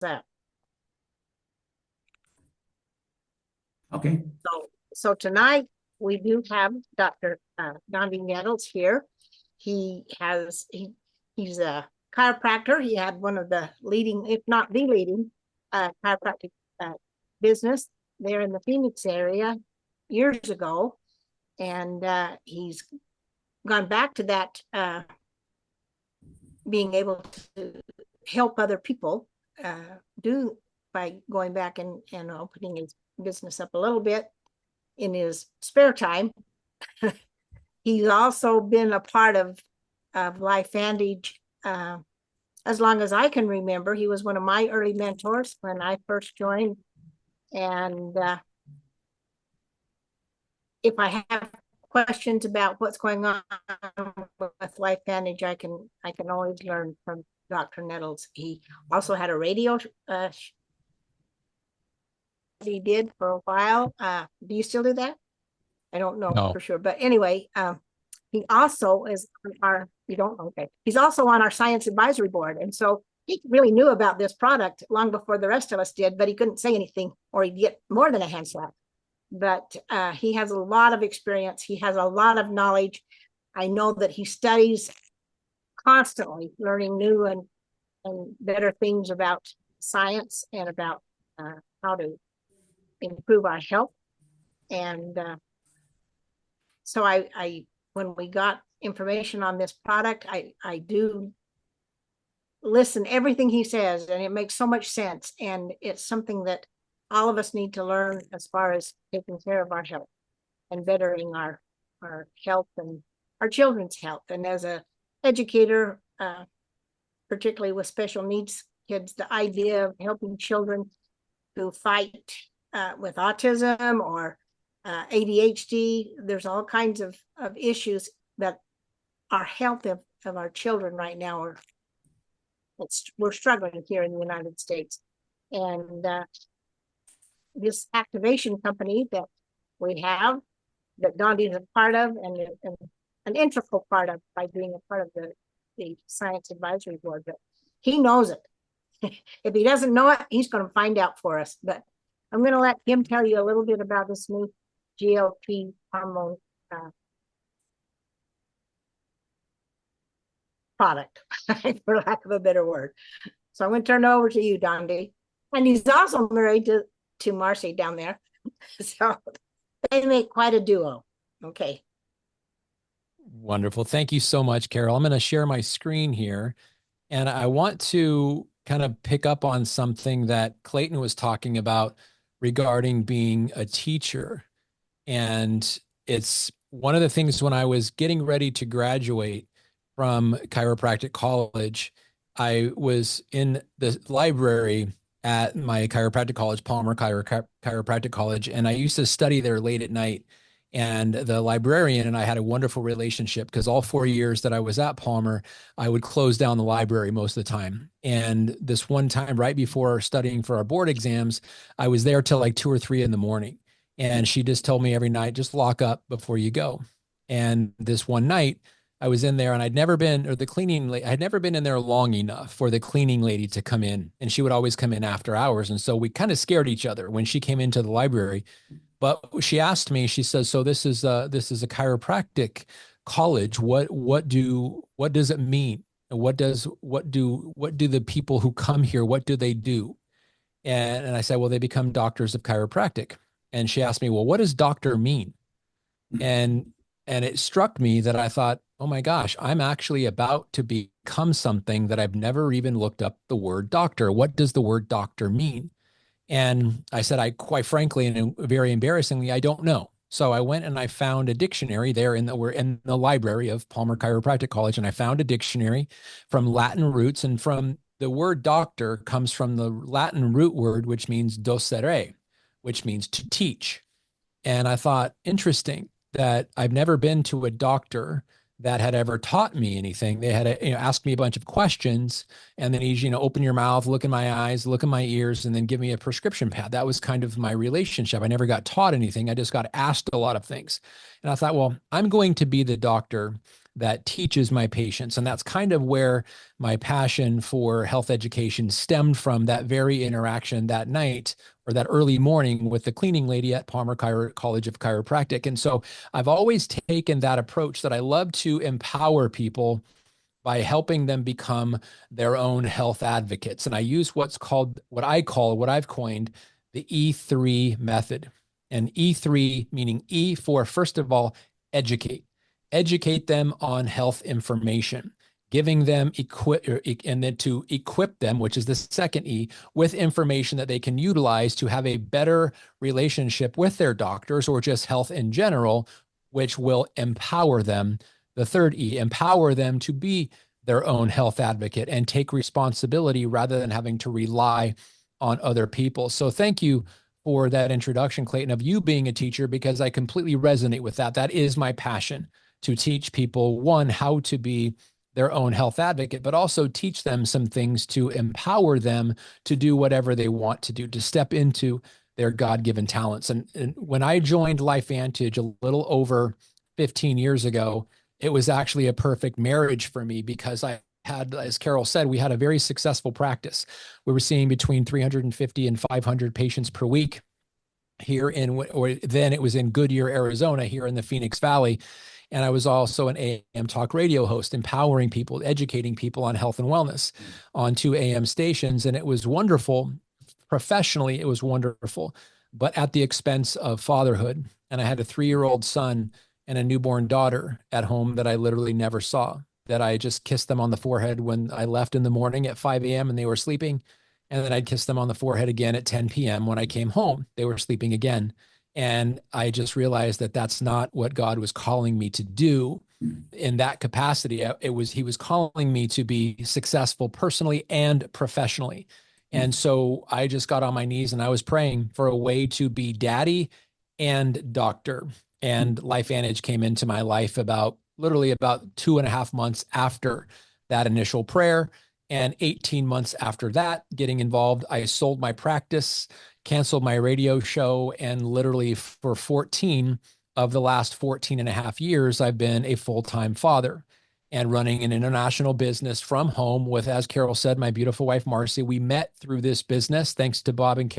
that? Okay. So tonight we do have Dr. Dondee Nettles here. He's a chiropractor. He had one of the leading, if not the leading, chiropractic business there in the Phoenix area years ago. And he's gone back to that, being able to help other people do by going back and opening his business up a little bit in his spare time. He's also been a part of LifeVantage as long as I can remember. He was one of my early mentors when I first joined. And if I have questions about what's going on with LifeVantage, I can always learn from Dr. Nettles. He also had a radio he did for a while. Do you still do that? I don't know No. for sure, but anyway, he also is on our, you don't, okay. He's also on our science advisory board. And so he really knew about this product long before the rest of us did, but he couldn't say anything or he'd get more than a hand slap. But he has a lot of experience. He has a lot of knowledge. I know that he studies constantly, learning new and better things about science and about how to improve our health. And so I when we got information on this product, I do listen to everything he says, and it makes so much sense. And it's something that all of us need to learn as far as taking care of our health and bettering our health and our children's health. And as a educator, particularly with special needs kids, the idea of helping children who fight with autism or ADHD, there's all kinds of issues that our health of our children right now we're struggling here in the United States. And this activation company that we have, that Dondee is a part of and an integral part of by being a part of the science advisory board, but he knows it. If he doesn't know it, he's going to find out for us. But I'm going to let him tell you a little bit about this new GLP hormone product, for lack of a better word. So I'm going to turn it over to you, Dondee. And he's also married to Marcy down there. So they make quite a duo. Okay. Wonderful. Thank you so much, Carol. I'm going to share my screen here, and I want to kind of pick up on something that Clayton was talking about regarding being a teacher. And it's one of the things when I was getting ready to graduate from chiropractic college, I was in the library at my chiropractic college, Palmer Chiropractic College, and I used to study there late at night. And the librarian and I had a wonderful relationship because all 4 years that I was at Palmer, I would close down the library most of the time. And this one time, right before studying for our board exams, I was there till like 2 or 3 in the morning. And she just told me every night, just lock up before you go. And this one night, I was in there and I'd never been in there long enough for the cleaning lady to come in. And she would always come in after hours. And so we kind of scared each other when she came into the library. But she asked me, she says, so this is a chiropractic college. What does it mean? What do the people who come here, what do they do? And I said, well, they become doctors of chiropractic. And she asked me, well, what does doctor mean? And it struck me that I thought, oh my gosh, I'm actually about to become something that I've never even looked up the word doctor. What does the word doctor mean? And I said, I quite frankly, and very embarrassingly, I don't know. So I went and I found a dictionary there we're in the library of Palmer Chiropractic College. And I found a dictionary from Latin roots, and from the word doctor comes from the Latin root word, which means docere, which means to teach. And I thought, interesting that I've never been to a doctor that had ever taught me anything. They had asked me a bunch of questions, and then he's, open your mouth, look in my eyes, look in my ears, and then give me a prescription pad. That was kind of my relationship. I never got taught anything. I just got asked a lot of things. And I thought, well, I'm going to be the doctor that teaches my patients. And that's kind of where my passion for health education stemmed from, that very interaction that night or that early morning with the cleaning lady at Palmer College of Chiropractic. And so I've always taken that approach that I love to empower people by helping them become their own health advocates. And I use what I've coined the E3 method. And E3 meaning E for, first of all, educate them on health information, giving them and then to equip them, which is the second E, with information that they can utilize to have a better relationship with their doctors or just health in general, which will empower them. The third E, empower them to be their own health advocate and take responsibility rather than having to rely on other people. So thank you for that introduction, Clayton, of you being a teacher, because I completely resonate with that. That is my passion, to teach people, one, how to be their own health advocate, but also teach them some things to empower them to do whatever they want to do, to step into their God-given talents. And when I joined LifeVantage a little over 15 years ago, it was actually a perfect marriage for me, because I had, as Carol said, we had a very successful practice. We were seeing between 350 and 500 patients per week here then it was in Goodyear, Arizona, here in the Phoenix Valley. And I was also an AM talk radio host, empowering people, educating people on health and wellness on 2 AM stations. And it was wonderful. Professionally, it was wonderful, but at the expense of fatherhood. And I had a 3-year-old son and a newborn daughter at home that I literally never saw, that I just kissed them on the forehead when I left in the morning at 5 AM and they were sleeping. And then I'd kiss them on the forehead again at 10 PM when I came home. They were sleeping again. And I just realized that that's not what God was calling me to do in that capacity. He was calling me to be successful personally and professionally. And so I just got on my knees and I was praying for a way to be daddy and doctor. And LifeVantage came into my life literally about 2.5 months after that initial prayer. And 18 months after that, getting involved, I sold my practice, canceled my radio show, and literally for 14 of the last 14 and a half years, I've been a full-time father and running an international business from home with, as Carol said, my beautiful wife, Marcy. We met through this business, thanks to Bob and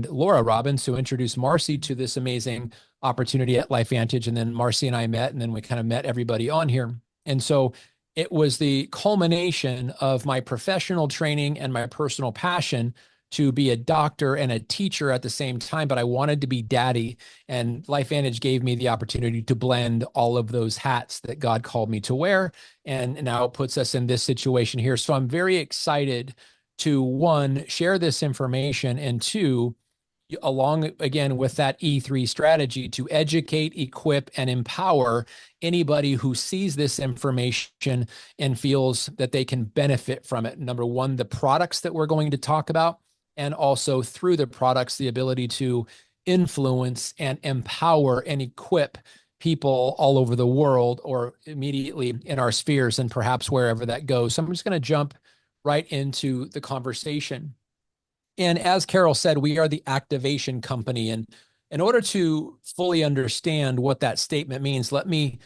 Laura Robbins, who introduced Marcy to this amazing opportunity at LifeVantage. And then Marcy and I met, and then we kind of met everybody on here. And so it was the culmination of my professional training and my personal passion to be a doctor and a teacher at the same time, but I wanted to be daddy. And LifeVantage gave me the opportunity to blend all of those hats that God called me to wear. And now it puts us in this situation here. So I'm very excited to, one, share this information, and two, along again with that E3 strategy, to educate, equip, and empower anybody who sees this information and feels that they can benefit from it. Number one, the products that we're going to talk about, and also through the products, the ability to influence and empower and equip people all over the world, or immediately in our spheres, and perhaps wherever that goes. So I'm just going to jump right into the conversation. And as Carol said, we are the activation company. And in order to fully understand what that statement means, let me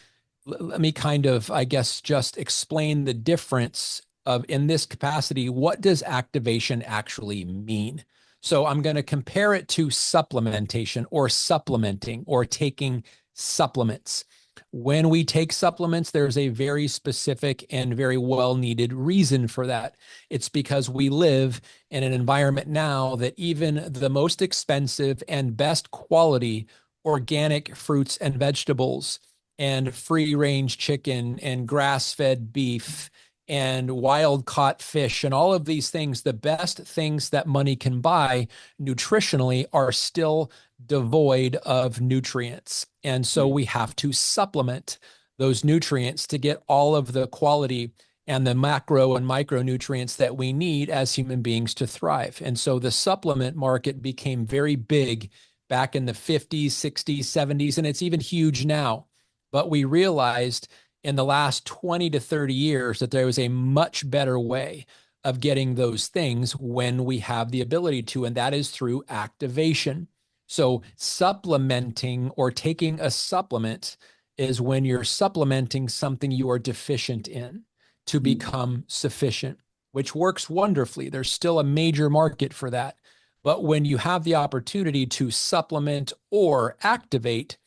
kind of, I guess, just explain the difference of, in this capacity, what does activation actually mean? So I'm going to compare it to supplementation, or supplementing, or taking supplements. When we take supplements, there's a very specific and very well-needed reason for that. It's because we live in an environment now that even the most expensive and best quality organic fruits and vegetables and free-range chicken and grass-fed beef and wild-caught fish and all of these things, the best things that money can buy nutritionally, are still devoid of nutrients. And so we have to supplement those nutrients to get all of the quality and the macro and micronutrients that we need as human beings to thrive. And so the supplement market became very big back in the 50s, 60s, 70s, and it's even huge now. But we realized in the last 20 to 30 years that there was a much better way of getting those things when we have the ability to, and that is through activation. So supplementing, or taking a supplement, is when you're supplementing something you are deficient in to become sufficient, which works wonderfully. There's still a major market for that. But when you have the opportunity to supplement or activate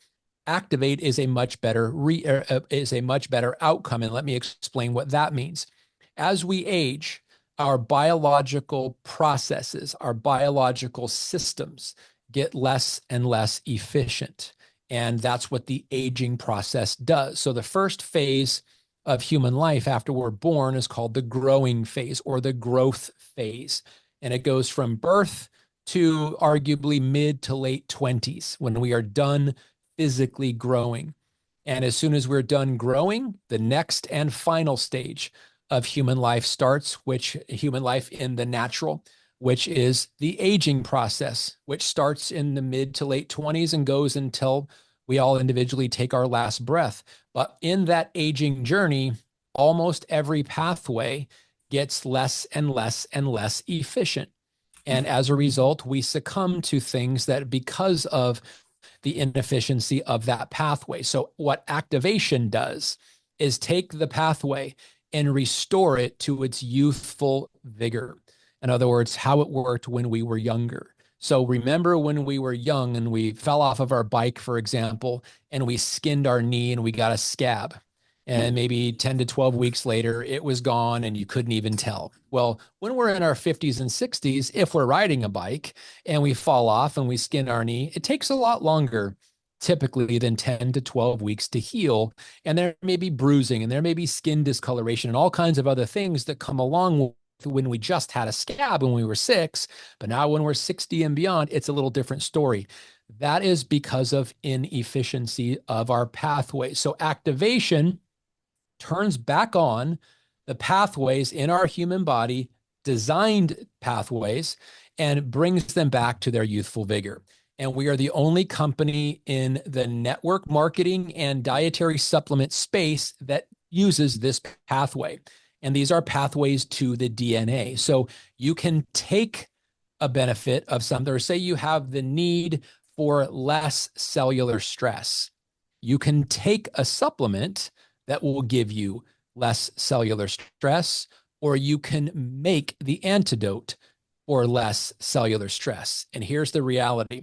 is a much better outcome. And let me explain what that means. As we age, our biological processes, our biological systems get less and less efficient. And that's what the aging process does. So the first phase of human life after we're born is called the growing phase or the growth phase. And it goes from birth to arguably mid to late 20s when we are done physically growing. And as soon as we're done growing, the next and final stage of human life starts, which human life in the natural, which is the aging process, which starts in the mid to late 20s and goes until we all individually take our last breath. But in that aging journey, almost every pathway gets less and less and less efficient. And as a result, we succumb to things that because of the inefficiency of that pathway. So what activation does is take the pathway and restore it to its youthful vigor. In other words, how it worked when we were younger. So remember when we were young and we fell off of our bike, for example, and we skinned our knee and we got a scab. And maybe 10 to 12 weeks later, it was gone and you couldn't even tell. Well, when we're in our 50s and 60s, if we're riding a bike and we fall off and we skin our knee, it takes a lot longer typically than 10 to 12 weeks to heal. And there may be bruising and there may be skin discoloration and all kinds of other things that come along with when we just had a scab when we were 6. But now when we're 60 and beyond, it's a little different story. That is because of inefficiency of our pathway. So activation turns back on the pathways in our human body, designed pathways, and brings them back to their youthful vigor. And we are the only company in the network marketing and dietary supplement space that uses this pathway. And these are pathways to the DNA. So you can take a benefit of something, or say you have the need for less cellular stress. You can take a supplement that will give you less cellular stress, or you can make the antidote for less cellular stress. And here's the reality.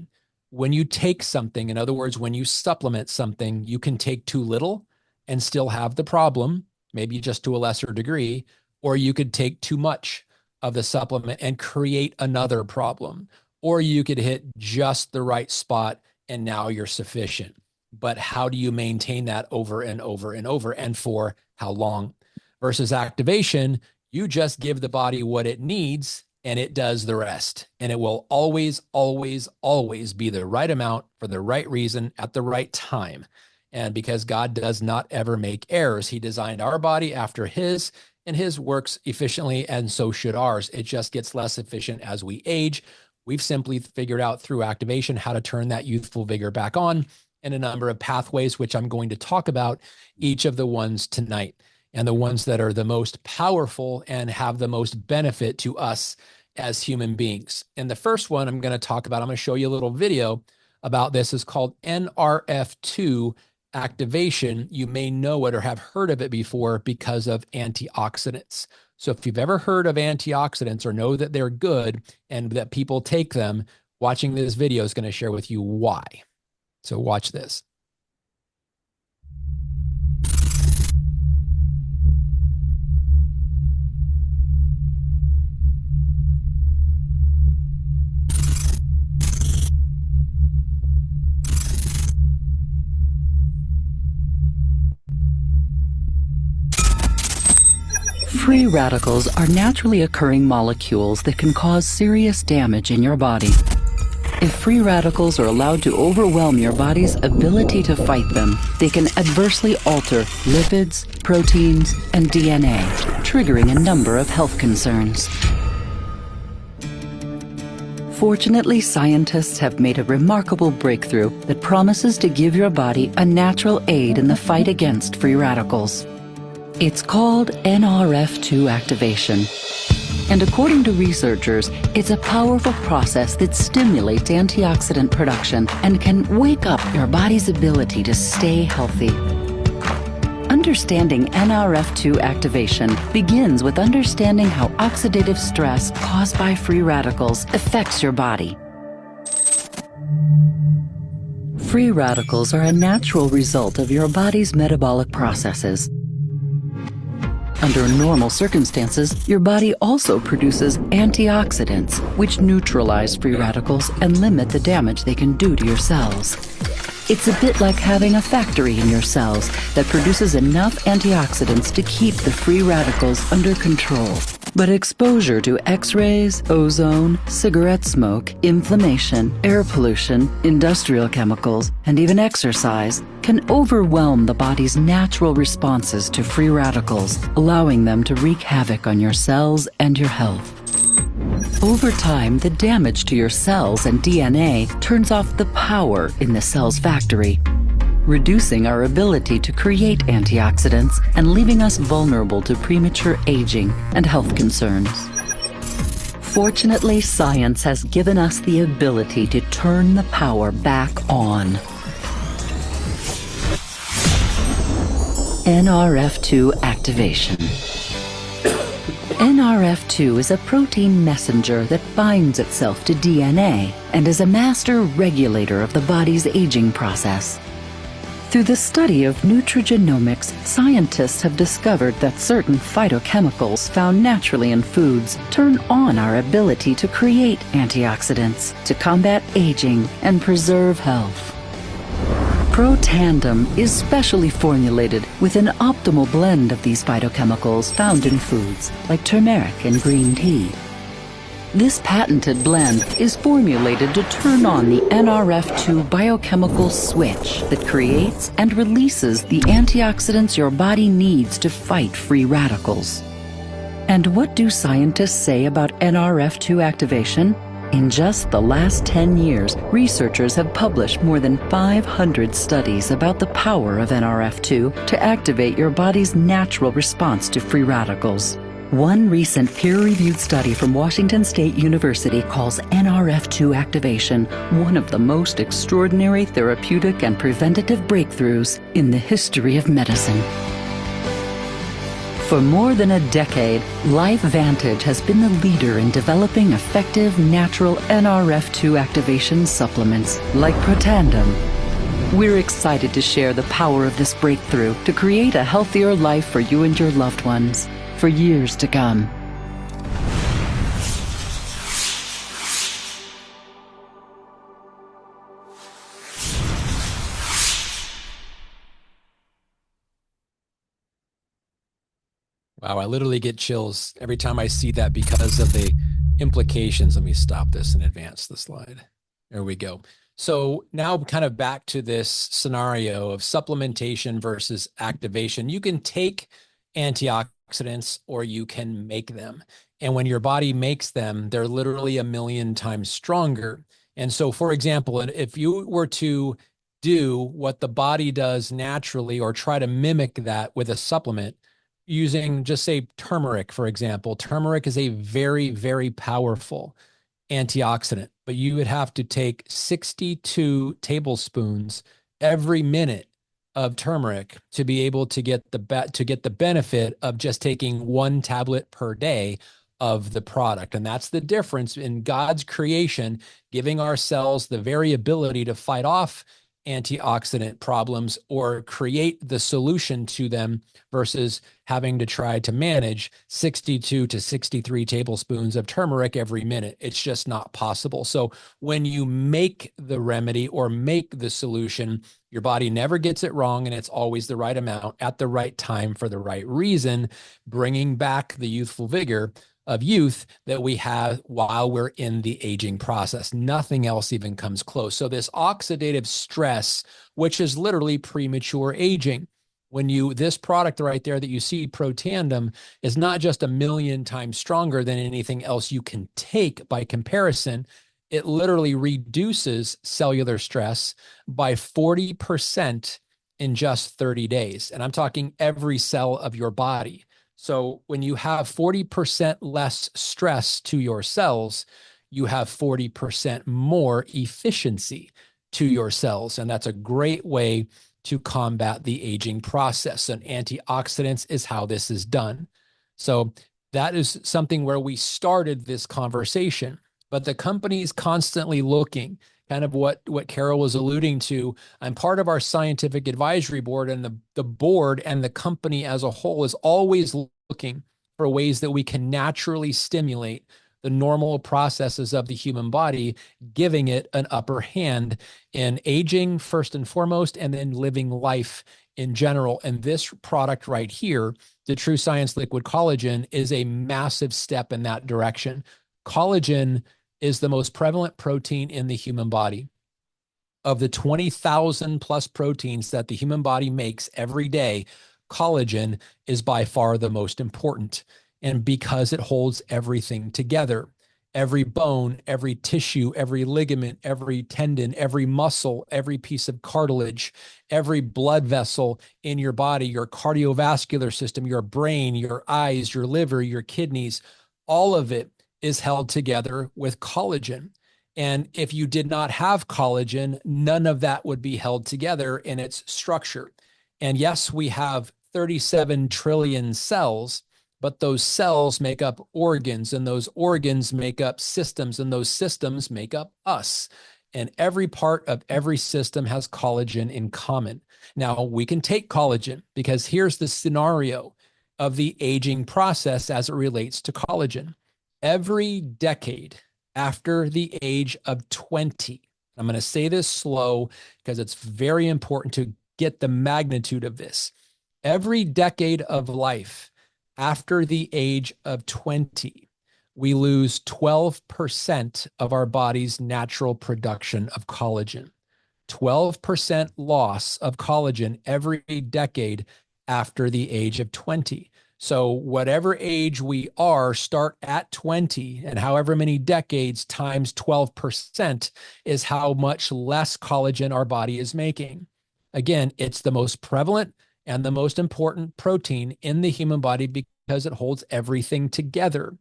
When you take something, in other words, when you supplement something, you can take too little and still have the problem, maybe just to a lesser degree, or you could take too much of the supplement and create another problem, or you could hit just the right spot and now you're sufficient. But how do you maintain that over and over and over, and for how long? Versus activation, you just give the body what it needs and it does the rest. And it will always, always, always be the right amount for the right reason at the right time. And because God does not ever make errors, he designed our body after his, and his works efficiently, and so should ours. It just gets less efficient as we age. We've simply figured out through activation how to turn that youthful vigor back on in a number of pathways, which I'm going to talk about each of the ones tonight, and the ones that are the most powerful and have the most benefit to us as human beings. And the first one I'm going to talk about, I'm going to show you a little video about this, is called NRF2 activation. You may know it or have heard of it before because of antioxidants. So if you've ever heard of antioxidants or know that they're good and that people take them, watching this video is going to share with you why. So watch this. Free radicals are naturally occurring molecules that can cause serious damage in your body. If free radicals are allowed to overwhelm your body's ability to fight them, they can adversely alter lipids, proteins, and DNA, triggering a number of health concerns. Fortunately, scientists have made a remarkable breakthrough that promises to give your body a natural aid in the fight against free radicals. It's called NRF2 activation. And according to researchers, it's a powerful process that stimulates antioxidant production and can wake up your body's ability to stay healthy. Understanding NRF2 activation begins with understanding how oxidative stress caused by free radicals affects your body. Free radicals are a natural result of your body's metabolic processes. Under normal circumstances, your body also produces antioxidants, which neutralize free radicals and limit the damage they can do to your cells. It's a bit like having a factory in your cells that produces enough antioxidants to keep the free radicals under control. But exposure to X-rays, ozone, cigarette smoke, inflammation, air pollution, industrial chemicals, and even exercise can overwhelm the body's natural responses to free radicals, allowing them to wreak havoc on your cells and your health. Over time, the damage to your cells and DNA turns off the power in the cell's factory, reducing our ability to create antioxidants and leaving us vulnerable to premature aging and health concerns. Fortunately, science has given us the ability to turn the power back on. NRF2 activation. NRF2 is a protein messenger that binds itself to DNA and is a master regulator of the body's aging process. Through the study of nutrigenomics, scientists have discovered that certain phytochemicals found naturally in foods turn on our ability to create antioxidants to combat aging and preserve health. Protandem is specially formulated with an optimal blend of these phytochemicals found in foods like turmeric and green tea. This patented blend is formulated to turn on the NRF2 biochemical switch that creates and releases the antioxidants your body needs to fight free radicals. And what do scientists say about NRF2 activation? In just the last 10 years, researchers have published more than 500 studies about the power of NRF2 to activate your body's natural response to free radicals. One recent peer-reviewed study from Washington State University calls NRF2 activation one of the most extraordinary therapeutic and preventative breakthroughs in the history of medicine. For more than a decade, LifeVantage has been the leader in developing effective natural NRF2 activation supplements like Protandem. We're excited to share the power of this breakthrough to create a healthier life for you and your loved ones for years to come. Wow, I literally get chills every time I see that because of the implications. Let me stop this and advance the slide. There we go. So now kind of back to this scenario of supplementation versus activation. You can take antioxidants or you can make them. And when your body makes them, they're literally 1,000,000 times stronger. And so, for example, if you were to do what the body does naturally or try to mimic that with a supplement, using just say turmeric, for example. Turmeric is a very, very powerful antioxidant, but you would have to take 62 tablespoons every minute of turmeric to be able to get the benefit of just taking 1 tablet per day of the product. And that's the difference in God's creation, giving our cells the very ability to fight off antioxidant problems or create the solution to them versus having to try to manage 62 to 63 tablespoons of turmeric every minute. It's just not possible. So when you make the remedy or make the solution, your body never gets it wrong, and it's always the right amount at the right time for the right reason, bringing back the youthful vigor of youth that we have while we're in the aging process. Nothing else even comes close. So this oxidative stress, which is literally premature aging, this product right there that you see, Protandem, is not just 1,000,000 times stronger than anything else you can take by comparison. It literally reduces cellular stress by 40% in just 30 days. And I'm talking every cell of your body. So when you have 40% less stress to your cells, you have 40% more efficiency to your cells. And that's a great way to combat the aging process. And antioxidants is how this is done. So that is something where we started this conversation, but the company is constantly looking, kind of what Carol was alluding to. I'm part of our scientific advisory board, and the board and the company as a whole is always looking for ways that we can naturally stimulate the normal processes of the human body, giving it an upper hand in aging first and foremost, and then living life in general. And this product right here, the True Science Liquid Collagen, is a massive step in that direction. Collagen is the most prevalent protein in the human body. Of the 20,000 plus proteins that the human body makes every day, collagen is by far the most important. And because it holds everything together, every bone, every tissue, every ligament, every tendon, every muscle, every piece of cartilage, every blood vessel in your body, your cardiovascular system, your brain, your eyes, your liver, your kidneys, all of it is held together with collagen. And if you did not have collagen, none of that would be held together in its structure. And yes, we have 37 trillion cells, but those cells make up organs, and those organs make up systems, and those systems make up us. And every part of every system has collagen in common. Now, we can take collagen, because here's the scenario of the aging process as it relates to collagen. Every decade after the age of 20, I'm going to say this slow because it's very important to get the magnitude of this. Every decade of life after the age of 20, we lose 12% of our body's natural production of collagen. 12% loss of collagen every decade after the age of 20. So whatever age we are, start at 20, and however many decades times 12% is how much less collagen our body is making. Again, it's the most prevalent and the most important protein in the human body because it holds everything together.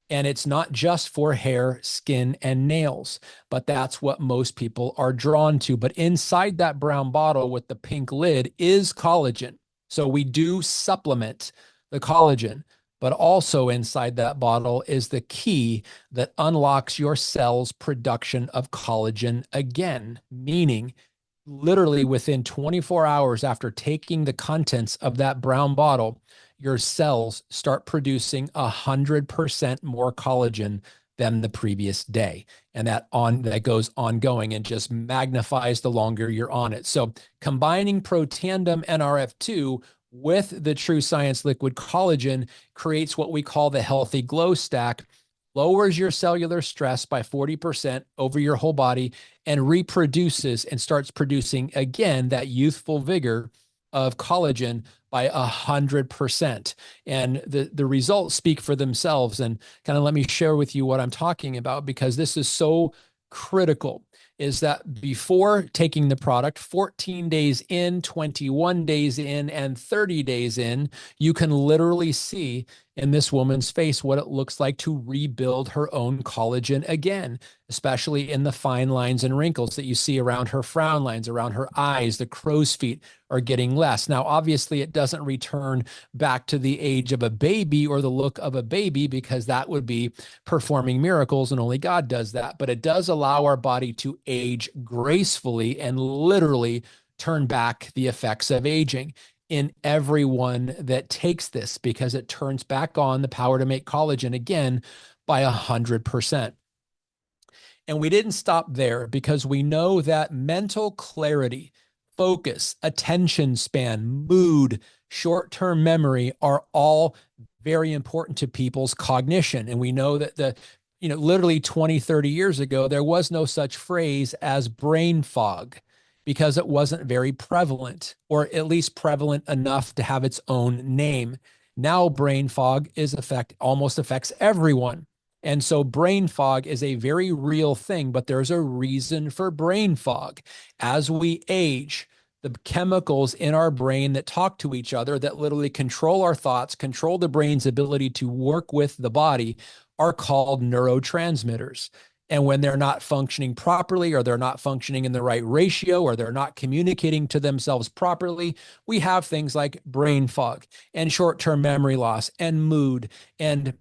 And it's not just for hair, skin, and nails, but that's what most people are drawn to. But inside that brown bottle with the pink lid is collagen. So we do supplement the collagen, but also inside that bottle is the key that unlocks your cell's production of collagen again, meaning literally within 24 hours after taking the contents of that brown bottle, your cells start producing 100% more collagen than the previous day. And that goes ongoing and just magnifies the longer you're on it. So combining Protandim NRF2 with the True Science Liquid Collagen creates what we call the healthy glow stack, lowers your cellular stress by 40% over your whole body, and reproduces and starts producing again that youthful vigor of collagen by 100%. And the results speak for themselves. And kind of let me share with you what I'm talking about, because this is so critical, is that before taking the product, 14 days in, 21 days in, and 30 days in, you can literally see in this woman's face what it looks like to rebuild her own collagen again, especially in the fine lines and wrinkles that you see around her frown lines, around her eyes. The crow's feet are getting less. Now, obviously, it doesn't return back to the age of a baby or the look of a baby, because that would be performing miracles, and only God does that. But it does allow our body to age gracefully and literally turn back the effects of aging in everyone that takes this, because it turns back on the power to make collagen again by 100%. And we didn't stop there, because we know that mental clarity, focus, attention span, mood, short-term memory are all very important to people's cognition. And we know that literally 20, 30 years ago, there was no such phrase as brain fog, because it wasn't very prevalent, or at least prevalent enough to have its own name. Now brain fog almost affects everyone. And so brain fog is a very real thing, but there's a reason for brain fog. As we age, the chemicals in our brain that talk to each other, that literally control our thoughts, control the brain's ability to work with the body, are called neurotransmitters. And when they're not functioning properly, or they're not functioning in the right ratio, or they're not communicating to themselves properly, we have things like brain fog and short-term memory loss and mood and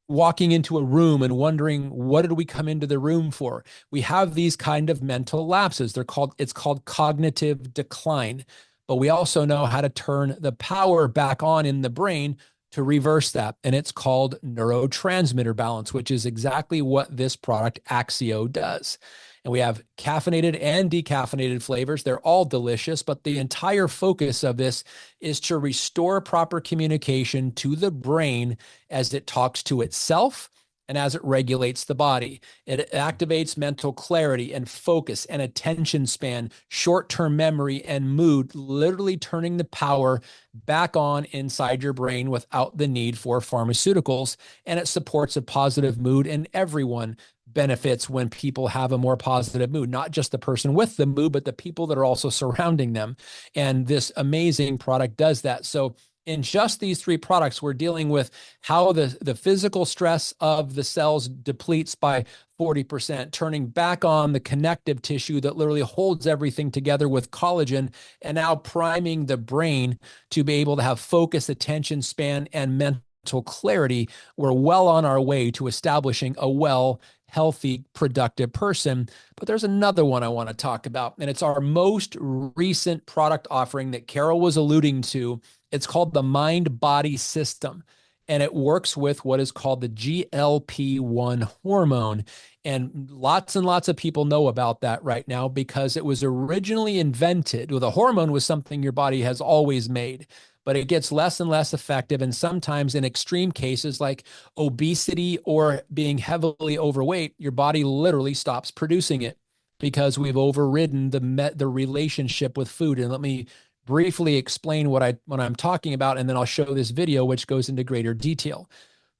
walking into a room and wondering, what did we come into the room for? We have these kind of mental lapses. It's called cognitive decline. But we also know how to turn the power back on in the brain to reverse that. And it's called neurotransmitter balance, which is exactly what this product Axio does. And we have caffeinated and decaffeinated flavors. They're all delicious, but the entire focus of this is to restore proper communication to the brain as it talks to itself and as it regulates the body. It activates mental clarity and focus and attention span, short-term memory and mood, literally turning the power back on inside your brain without the need for pharmaceuticals. And it supports a positive mood, and everyone benefits when people have a more positive mood, not just the person with the mood, but the people that are also surrounding them. And this amazing product does that. So in just these 3 products, we're dealing with how the physical stress of the cells depletes by 40%, turning back on the connective tissue that literally holds everything together with collagen, and now priming the brain to be able to have focus, attention span, and mental clarity. We're well on our way to establishing a well, healthy, productive person. But there's another one I want to talk about, and it's our most recent product offering that Carol was alluding to. It's called the mind-body system, and it works with what is called the GLP-1 hormone. And lots of people know about that right now because it was originally invented. Well, the hormone was something your body has always made, but it gets less and less effective. And sometimes in extreme cases like obesity or being heavily overweight, your body literally stops producing it because we've overridden the relationship with food. And let me briefly explain what I'm talking about, and then I'll show this video, which goes into greater detail.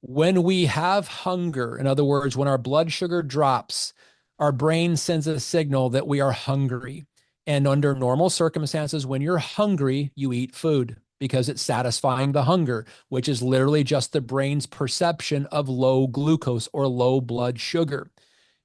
When we have hunger, in other words, when our blood sugar drops, our brain sends a signal that we are hungry. And under normal circumstances, when you're hungry, you eat food because it's satisfying the hunger, which is literally just the brain's perception of low glucose or low blood sugar.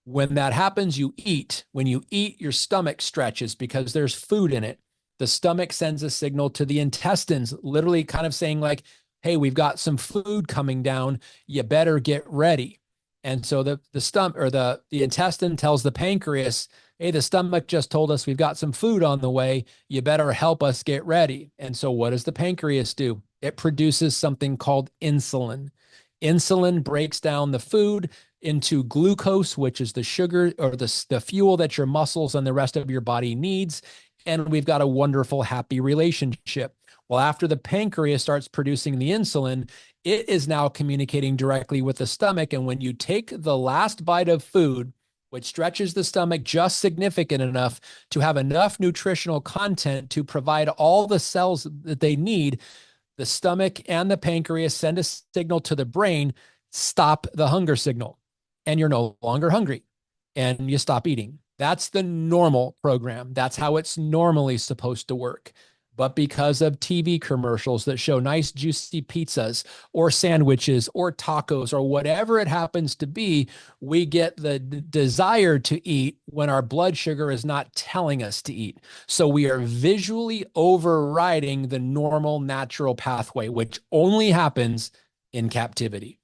When that happens, you eat. When you eat, your stomach stretches because there's food in it. The stomach sends a signal to the intestines, literally kind of saying like, hey, we've got some food coming down. You better get ready. And so the stomach or the intestine tells the pancreas, hey, the stomach just told us we've got some food on the way. You better help us get ready. And so what does the pancreas do? It produces something called insulin. Insulin breaks down the food into glucose, which is the sugar or the fuel that your muscles and the rest of your body needs. And we've got a wonderful, happy relationship. Well, after the pancreas starts producing the insulin, it is now communicating directly with the stomach. And when you take the last bite of food, which stretches the stomach just significant enough to have enough nutritional content to provide all the cells that they need, the stomach and the pancreas send a signal to the brain, stop the hunger signal, and you're no longer hungry, and you stop eating. That's the normal program. That's how it's normally supposed to work. But because of TV commercials that show nice juicy pizzas or sandwiches or tacos or whatever it happens to be, we get the desire to eat when our blood sugar is not telling us to eat. So we are visually overriding the normal natural pathway, which only happens in captivity.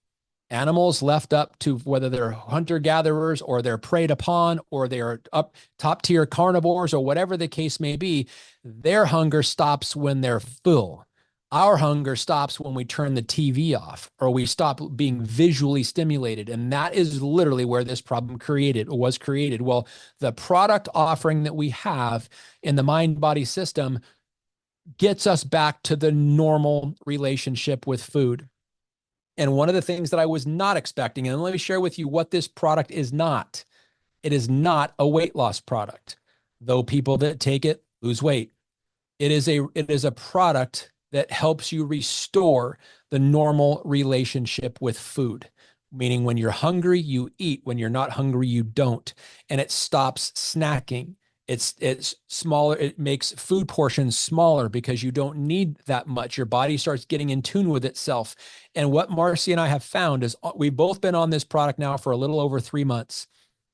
Animals left up to whether they're hunter-gatherers or they're preyed upon or they're up top-tier carnivores or whatever the case may be, their hunger stops when they're full. Our hunger stops when we turn the TV off or we stop being visually stimulated. And that is literally where this problem was created. Well, the product offering that we have in the mind-body system gets us back to the normal relationship with food. And one of the things that I was not expecting, and let me share with you what this product is not. It is not a weight loss product, though people that take it lose weight. It is a product that helps you restore the normal relationship with food, meaning when you're hungry, you eat. When you're not hungry, you don't. And it stops snacking. It's smaller. It makes food portions smaller because you don't need that much. Your body starts getting in tune with itself. And what Marcy and I have found is we've both been on this product now for a little over 3 months.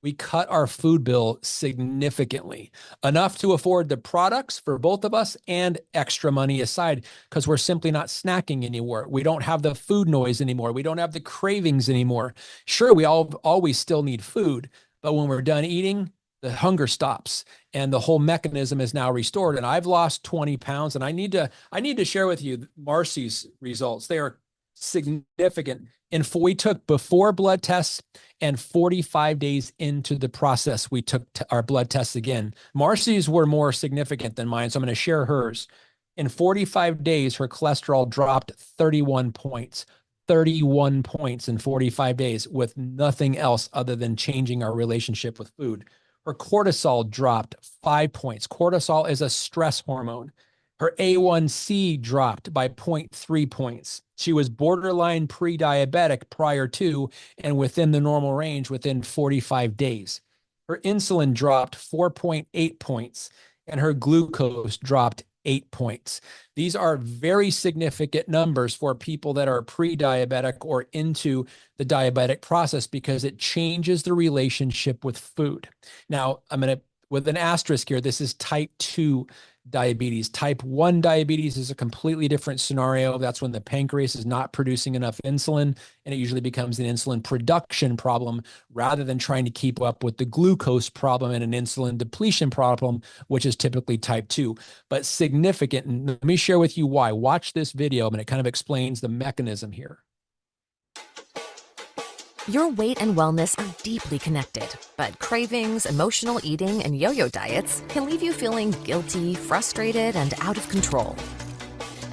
we cut our food bill significantly, enough to afford the products for both of us and extra money aside, because we're simply not snacking anymore. We don't have the food noise anymore. We don't have the cravings anymore. Sure, we always still need food, but when we're done eating, the hunger stops and the whole mechanism is now restored. And I've lost 20 pounds, and I need to share with you Marcy's results. They are significant. And we took before blood tests, and 45 days into the process, we took our blood tests again. Marcy's were more significant than mine, so I'm going to share hers. In 45 days, her cholesterol dropped 31 points. 31 points in 45 days with nothing else other than changing our relationship with food. Her cortisol dropped 5 points. Cortisol is a stress hormone. Her A1C dropped by 0.3 points. She was borderline pre-diabetic prior to and within the normal range within 45 days. Her insulin dropped 4.8 points, and her glucose dropped 8 points. These are very significant numbers for people that are pre-diabetic or into the diabetic process, because it changes the relationship with food. Now, I'm going to, with an asterisk here, this is type 2 diabetes. Type 1 diabetes is a completely different scenario. That's when the pancreas is not producing enough insulin, and it usually becomes an insulin production problem rather than trying to keep up with the glucose problem and an insulin depletion problem, which is typically type 2. But significant, and let me share with you why. Watch this video, and it kind of explains the mechanism here. Your weight and wellness are deeply connected, but cravings, emotional eating, and yo-yo diets can leave you feeling guilty, frustrated, and out of control.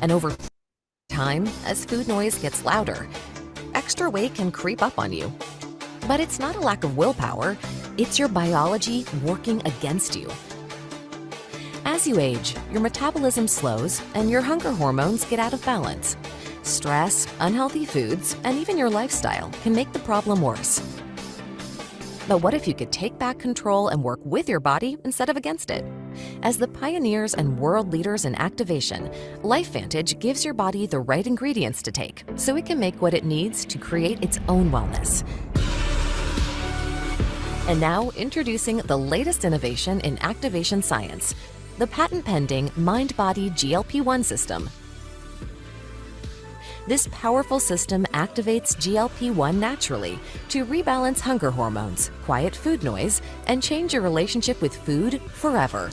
And over time, as food noise gets louder, extra weight can creep up on you. But it's not a lack of willpower, it's your biology working against you. As you age, your metabolism slows and your hunger hormones get out of balance. Stress, unhealthy foods, and even your lifestyle can make the problem worse. But what if you could take back control and work with your body instead of against it? As the pioneers and world leaders in activation, LifeVantage gives your body the right ingredients to take so it can make what it needs to create its own wellness. And now, introducing the latest innovation in activation science, the patent-pending Mind-Body GLP-1 system. This powerful system activates GLP-1 naturally to rebalance hunger hormones, quiet food noise, and change your relationship with food forever.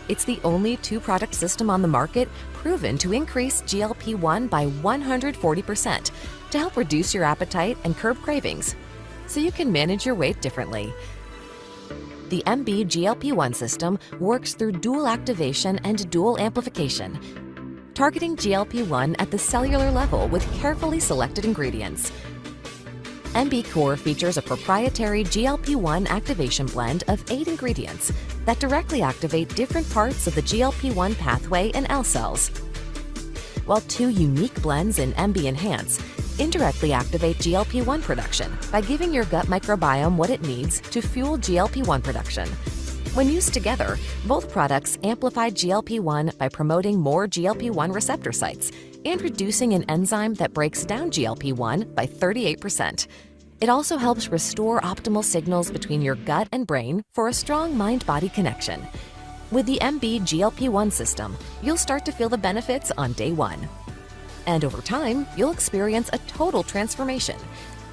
It's the only two-product system on the market proven to increase GLP-1 by 140% to help reduce your appetite and curb cravings, so you can manage your weight differently. The MB GLP-1 system works through dual activation and dual amplification, targeting GLP-1 at the cellular level with carefully selected ingredients. MB Core features a proprietary GLP-1 activation blend of 8 ingredients that directly activate different parts of the GLP-1 pathway in L cells, while 2 unique blends in MB Enhance indirectly activate GLP-1 production by giving your gut microbiome what it needs to fuel GLP-1 production. When used together, both products amplify GLP-1 by promoting more GLP-1 receptor sites and reducing an enzyme that breaks down GLP-1 by 38%. It also helps restore optimal signals between your gut and brain for a strong mind-body connection. With the MB GLP-1 system, you'll start to feel the benefits on day 1. And over time, you'll experience a total transformation.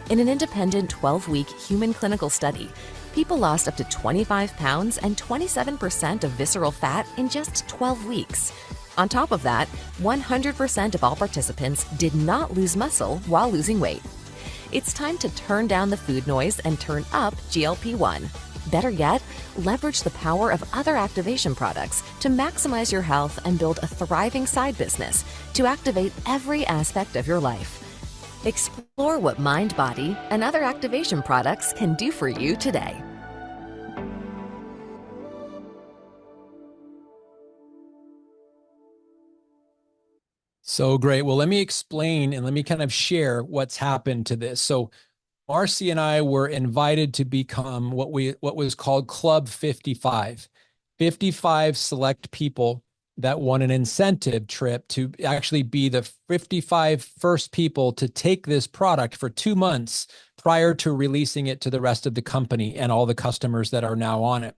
In an independent 12-week human clinical study, people lost up to 25 pounds and 27% of visceral fat in just 12 weeks. On top of that, 100% of all participants did not lose muscle while losing weight. It's time to turn down the food noise and turn up GLP-1. Better yet, leverage the power of other activation products to maximize your health and build a thriving side business to activate every aspect of your life. Explore what Mind Body and other activation products can do for you today. So great. Well, let me explain and let me kind of share what's happened to this. So Marcy and I were invited to become what was called Club 55. 55 select people that won an incentive trip to actually be the 55 first people to take this product for 2 months prior to releasing it to the rest of the company and all the customers that are now on it.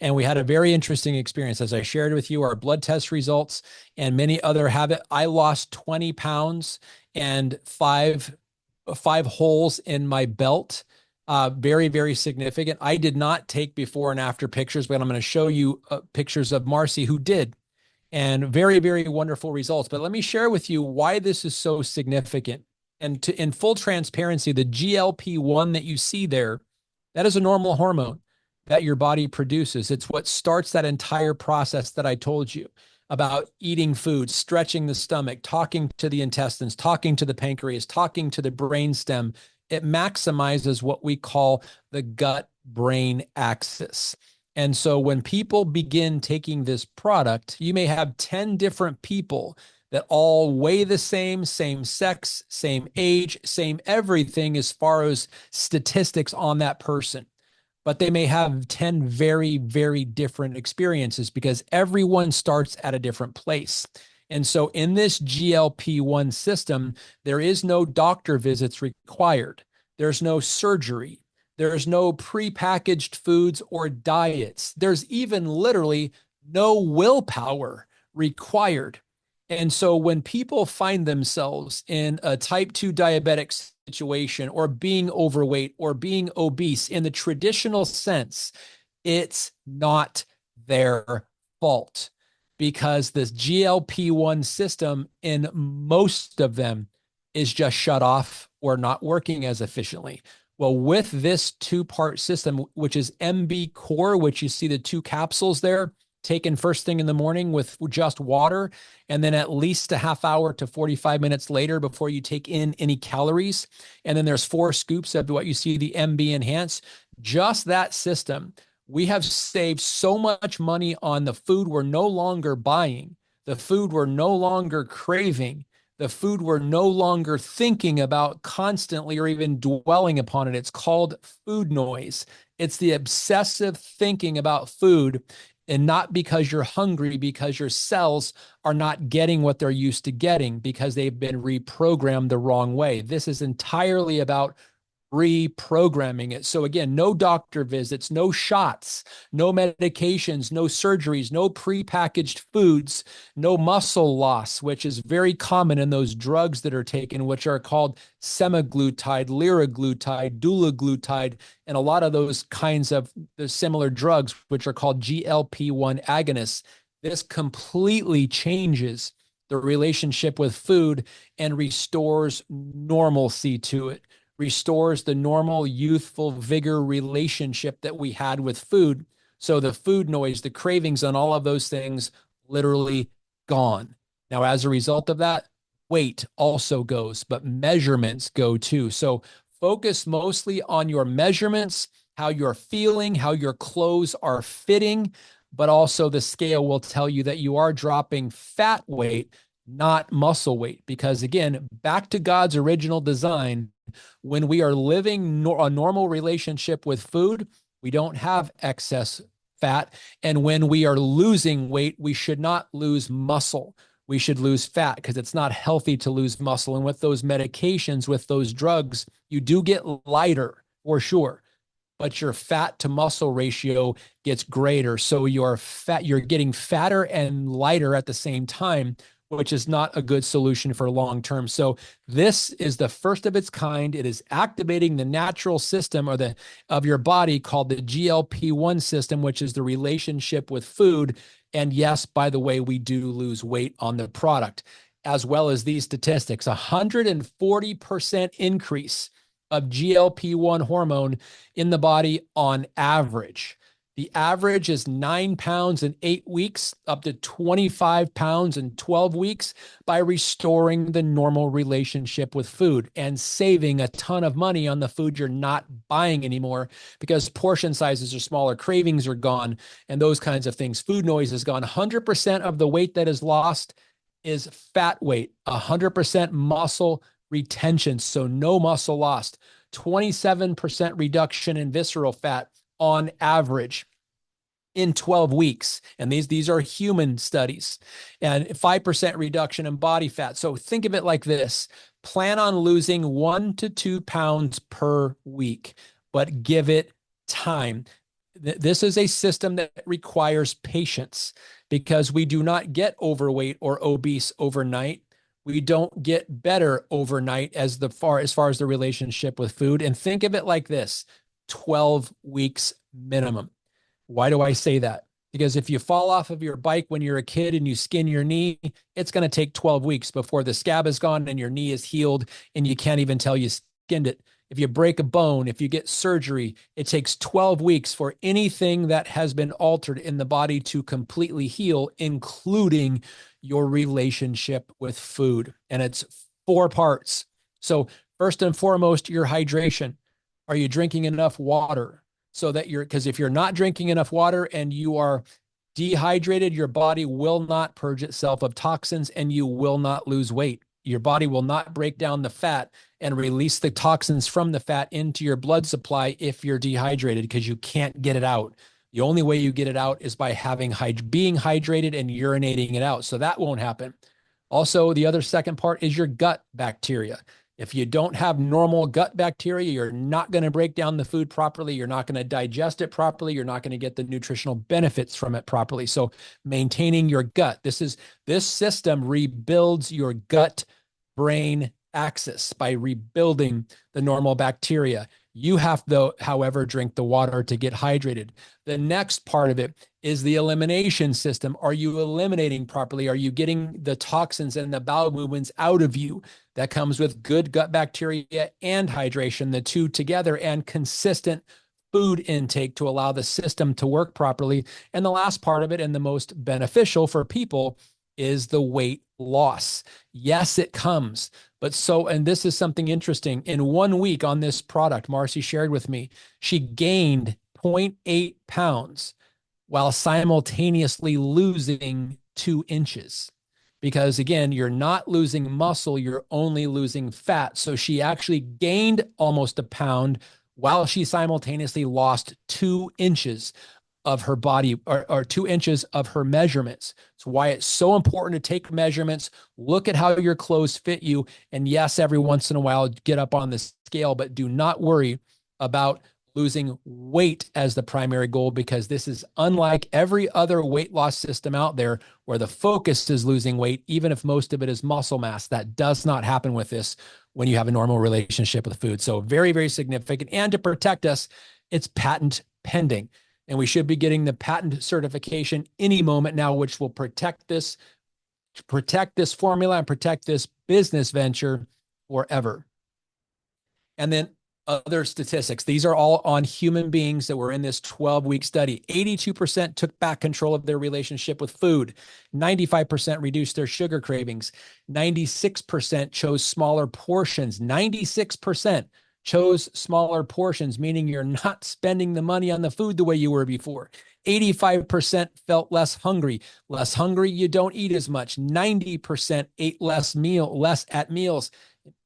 And we had a very interesting experience. As I shared with you, our blood test results and many other habits. I lost 20 pounds and five holes in my belt. Very, very significant. I did not take before and after pictures, but I'm going to show you pictures of Marcy, who did, and very, very wonderful results. But let me share with you why this is so significant. And in full transparency, the GLP-1 that you see there, that is a normal hormone that your body produces. It's what starts that entire process that I told you about eating food, stretching the stomach, talking to the intestines, talking to the pancreas, talking to the brainstem. It maximizes what we call the gut-brain axis. And so when people begin taking this product, you may have 10 different people that all weigh the same sex, same age, same everything as far as statistics on that person. But they may have 10 very, very different experiences because everyone starts at a different place. And so in this GLP-1 system, there is no doctor visits required. There's no surgery. There's no prepackaged foods or diets. There's even literally no willpower required. And so when people find themselves in a type 2 diabetic situation or being overweight or being obese in the traditional sense, it's not their fault because this GLP-1 system in most of them is just shut off or not working as efficiently. Well, with this two-part system, which is MB Core, which you see the 2 capsules there, taken first thing in the morning with just water, and then at least a half hour to 45 minutes later before you take in any calories. And then there's 4 scoops of what you see, the MB Enhance. Just that system, we have saved so much money on the food we're no longer buying, the food we're no longer craving, the food we're no longer thinking about constantly or even dwelling upon it. It's called food noise. It's the obsessive thinking about food, and not because you're hungry, because your cells are not getting what they're used to getting because they've been reprogrammed the wrong way. This is entirely about reprogramming it. So again, no doctor visits, no shots, no medications, no surgeries, no prepackaged foods, no muscle loss, which is very common in those drugs that are taken, which are called semaglutide, liraglutide, dulaglutide, and a lot of those kinds of the similar drugs, which are called GLP-1 agonists. This completely changes the relationship with food and restores normalcy to it. Restores the normal youthful vigor relationship that we had with food. So the food noise, the cravings on all of those things literally gone. Now, as a result of that, weight also goes, but measurements go too. So focus mostly on your measurements, how you're feeling, how your clothes are fitting, but also the scale will tell you that you are dropping fat weight, not muscle weight. Because again, back to God's original design, when we are living a normal relationship with food, we don't have excess fat. And when we are losing weight, we should not lose muscle. We should lose fat because it's not healthy to lose muscle. And with those medications, with those drugs, you do get lighter for sure, but your fat to muscle ratio gets greater. So you're getting fatter and lighter at the same time, which is not a good solution for long term. So this is the first of its kind. It is activating the natural system of your body called the GLP-1 system, which is the relationship with food. And yes, by the way, we do lose weight on the product, as well as these statistics, 140% increase of GLP-1 hormone in the body on average. The average is 9 pounds in 8 weeks, up to 25 pounds in 12 weeks by restoring the normal relationship with food and saving a ton of money on the food you're not buying anymore because portion sizes are smaller, cravings are gone, and those kinds of things. Food noise is gone. 100% of the weight that is lost is fat weight, 100% muscle retention, so no muscle lost, 27% reduction in visceral fat on average. in 12 weeks. And these are human studies, and 5% reduction in body fat. So think of it like this. Plan on losing 1 to 2 pounds per week, but give it time. This is a system that requires patience, because we do not get overweight or obese overnight. We don't get better overnight as far as the relationship with food. And think of it like this: 12 weeks minimum. Why do I say that? Because if you fall off of your bike when you're a kid and you skin your knee, it's going to take 12 weeks before the scab is gone and your knee is healed and you can't even tell you skinned it. If you break a bone, if you get surgery, it takes 12 weeks for anything that has been altered in the body to completely heal, including your relationship with food. And it's 4 parts. So first and foremost, your hydration. Are you drinking enough water? So that because if you're not drinking enough water and you are dehydrated, your body will not purge itself of toxins and you will not lose weight. Your body will not break down the fat and release the toxins from the fat into your blood supply if you're dehydrated, because you can't get it out. The only way you get it out is by being hydrated and urinating it out. So that won't happen. Also, the other second part is your gut bacteria. If you don't have normal gut bacteria, you're not going to break down the food properly. You're not going to digest it properly. You're not going to get the nutritional benefits from it properly. So maintaining your gut. This system rebuilds your gut-brain axis by rebuilding the normal bacteria. You have to, however, drink the water to get hydrated. The next part of it is the elimination system. Are you eliminating properly? Are you getting the toxins and the bowel movements out of you? That comes with good gut bacteria and hydration, the two together, and consistent food intake to allow the system to work properly. And the last part of it, and the most beneficial for people, is the weight loss. Yes, it comes. And this is something interesting. In 1 week on this product, Marcy shared with me, she gained 0.8 pounds while simultaneously losing 2 inches. Because again, you're not losing muscle, you're only losing fat. So she actually gained almost a pound while she simultaneously lost 2 inches of her body, or 2 inches of her measurements. It's why it's so important to take measurements, look at how your clothes fit you, and yes, every once in a while, get up on the scale, but do not worry about losing weight as the primary goal, because this is unlike every other weight loss system out there where the focus is losing weight, even if most of it is muscle mass. That does not happen with this when you have a normal relationship with food. So very, very significant. And to protect us, it's patent pending. And we should be getting the patent certification any moment now, which will protect this formula and protect this business venture forever. And then other statistics. These are all on human beings that were in this 12-week study. 82% took back control of their relationship with food. 95% reduced their sugar cravings. 96% chose smaller portions. 96% chose smaller portions, meaning you're not spending the money on the food the way you were before. 85% felt less hungry. Less hungry, you don't eat as much. 90% ate less at meals.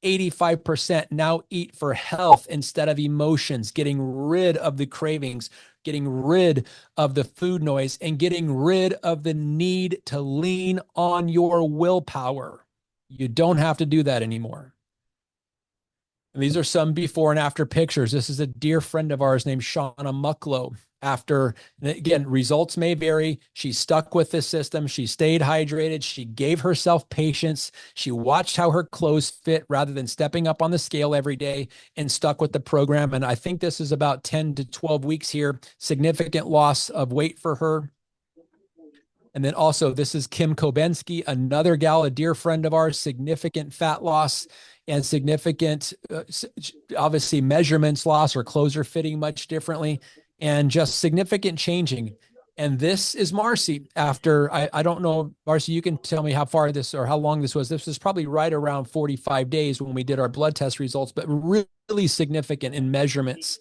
85% now eat for health instead of emotions, getting rid of the cravings, getting rid of the food noise, and getting rid of the need to lean on your willpower. You don't have to do that anymore. And these are some before and after pictures. This is a dear friend of ours named Shauna Mucklow. After, again, results may vary. She stuck with this system. She stayed hydrated. She gave herself patience. She watched how her clothes fit rather than stepping up on the scale every day, and stuck with the program. And I think this is about 10 to 12 weeks here. Significant loss of weight for her. And then also, this is Kim Kobensky, another gal, a dear friend of ours, significant fat loss and significant, obviously, measurements loss. Her clothes are fitting much differently and just significant changing. And this is Marcy after, I don't know, Marcy, you can tell me how far this or how long this was. This was probably right around 45 days when we did our blood test results, but really significant in measurements.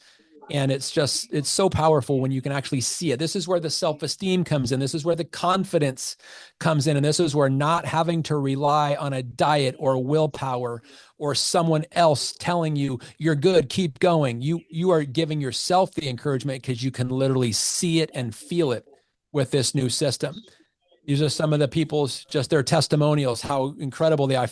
And it's so powerful when you can actually see it. This is where the self-esteem comes in. This is where the confidence comes in. And this is where not having to rely on a diet or willpower or someone else telling you you're good, keep going. You are giving yourself the encouragement because you can literally see it and feel it. with this new system. These are some of the people's, just their testimonials, how incredible they are.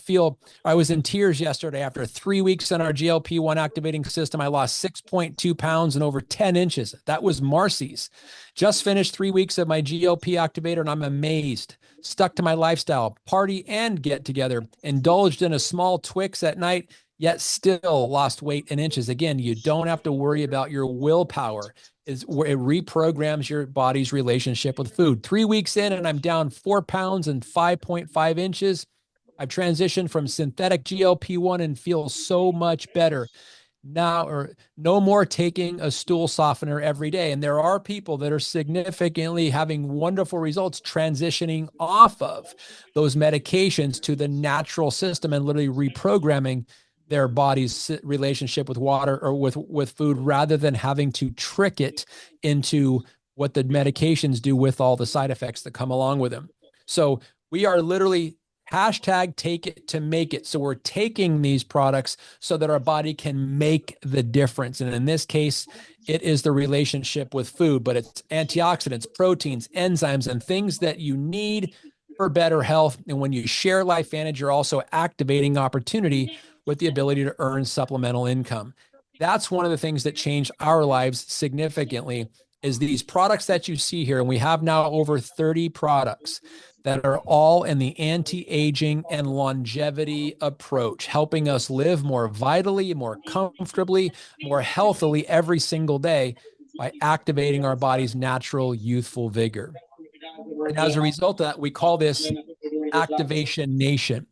I was in tears yesterday. After 3 weeks on our GLP-1 activating system, I lost 6.2 pounds and over 10 inches. That was Marcy's. Just finished 3 weeks of my GLP activator, and I'm amazed. Stuck to my lifestyle, party and get together, indulged in a small Twix at night, yet still lost weight in inches. Again, you don't have to worry about your willpower. It reprograms your body's relationship with food. 3 weeks in, and I'm down 4 pounds and 5.5 inches. I've transitioned from synthetic GLP-1 and feel so much better now, or no more taking a stool softener every day. And there are people that are significantly having wonderful results transitioning off of those medications to the natural system and literally reprogramming their body's relationship with water or with food, rather than having to trick it into what the medications do with all the side effects that come along with them. So we are literally #take it to make it. So we're taking these products so that our body can make the difference. And in this case, it is the relationship with food, but it's antioxidants, proteins, enzymes, and things that you need for better health. And when you share LifeVantage, you're also activating opportunity with the ability to earn supplemental income. That's one of the things that changed our lives significantly, is these products that you see here. And we have now over 30 products that are all in the anti-aging and longevity approach, helping us live more vitally, more comfortably, more healthily every single day by activating our body's natural youthful vigor. And as a result of that, we call this Activation Nation.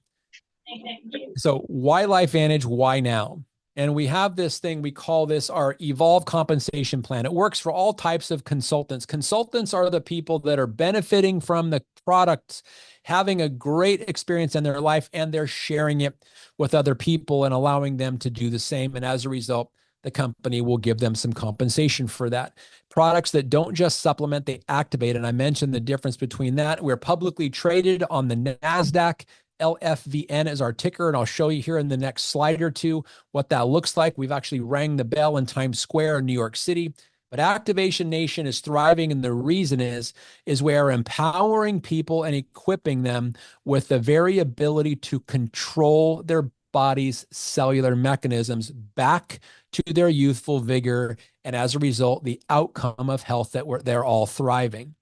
So why LifeVantage? Why now? And we have this thing, we call this our Evolve Compensation Plan. It works for all types of consultants. Consultants are the people that are benefiting from the products, having a great experience in their life, and they're sharing it with other people and allowing them to do the same. And as a result, the company will give them some compensation for that. Products that don't just supplement, they activate. And I mentioned the difference between that. We're publicly traded on the NASDAQ. LFVN is our ticker, and I'll show you here in the next slide or two what that looks like. We've actually rang the bell in Times Square in New York City. But Activation Nation is thriving, and the reason is we're empowering people and equipping them with the very ability to control their body's cellular mechanisms back to their youthful vigor, and as a result, the outcome of health that they're all thriving.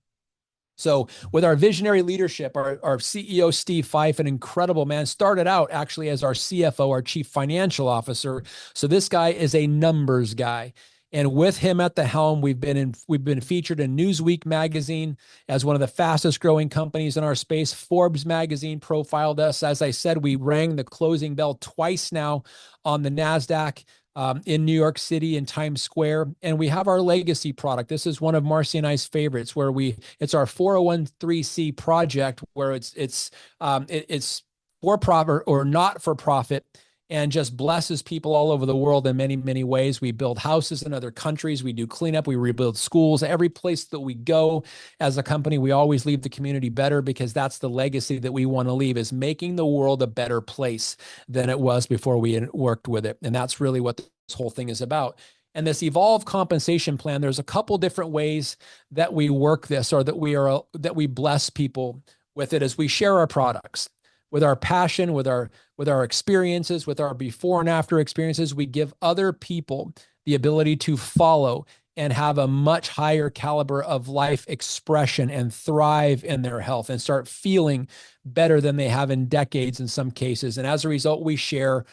So with our visionary leadership, our CEO, Steve Fife, an incredible man, started out actually as our CFO, our chief financial officer. So this guy is a numbers guy. And with him at the helm, we've been featured in Newsweek magazine as one of the fastest growing companies in our space. Forbes magazine profiled us. As I said, we rang the closing bell twice now on the NASDAQ. In New York City in Times Square. And we have our legacy product. This is one of Marcy and I's favorites, where it's our 401(c) project, where it's for profit or not for profit, and just blesses people all over the world in many, many ways. We build houses in other countries. We do cleanup. We rebuild schools. Every place that we go as a company, we always leave the community better, because that's the legacy that we want to leave, is making the world a better place than it was before we worked with it. And that's really what this whole thing is about. And this Evolve Compensation Plan, there's a couple different ways that we work this, or that we bless people with it, as we share our products. With our passion, with our experiences, with our before and after experiences, we give other people the ability to follow and have a much higher caliber of life expression and thrive in their health and start feeling better than they have in decades in some cases. And as a result, we share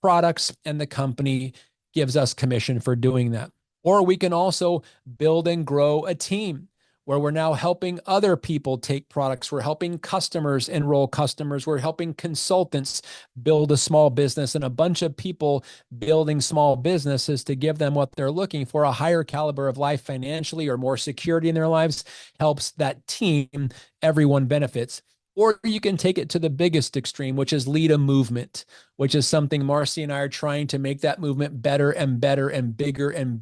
products, and the company gives us commission for doing that. Or we can also build and grow a team, where we're now helping other people take products. We're helping customers enroll customers. We're helping consultants build a small business, and a bunch of people building small businesses to give them what they're looking for, a higher caliber of life financially, or more security in their lives, helps that team. Everyone benefits. Or you can take it to the biggest extreme, which is lead a movement, which is something Marcy and I are trying to make that movement better and better and bigger and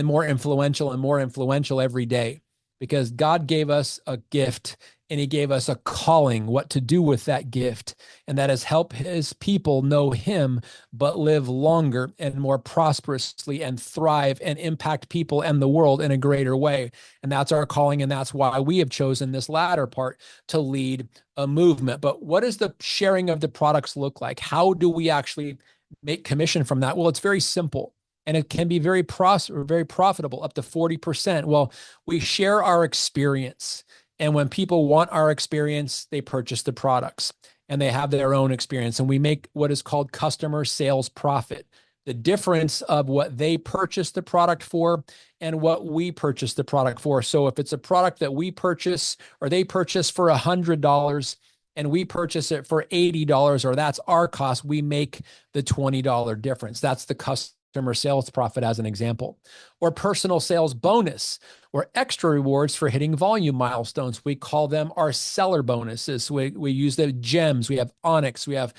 more influential every day. Because God gave us a gift and he gave us a calling, what to do with that gift. And that is help his people know him, but live longer and more prosperously and thrive and impact people and the world in a greater way. And that's our calling. And that's why we have chosen this latter part to lead a movement. But what does the sharing of the products look like? How do we actually make commission from that? Well, it's very simple. And it can be very profitable, up to 40%. Well, we share our experience. And when people want our experience, they purchase the products and they have their own experience. And we make what is called customer sales profit, the difference of what they purchase the product for and what we purchase the product for. So if it's a product that we purchase or they purchase for $100 and we purchase it for $80, or that's our cost, we make the $20 difference. That's the customer sales profit as an example. Or personal sales bonus, or extra rewards for hitting volume milestones. We call them our seller bonuses. We use the gems. We have onyx. We have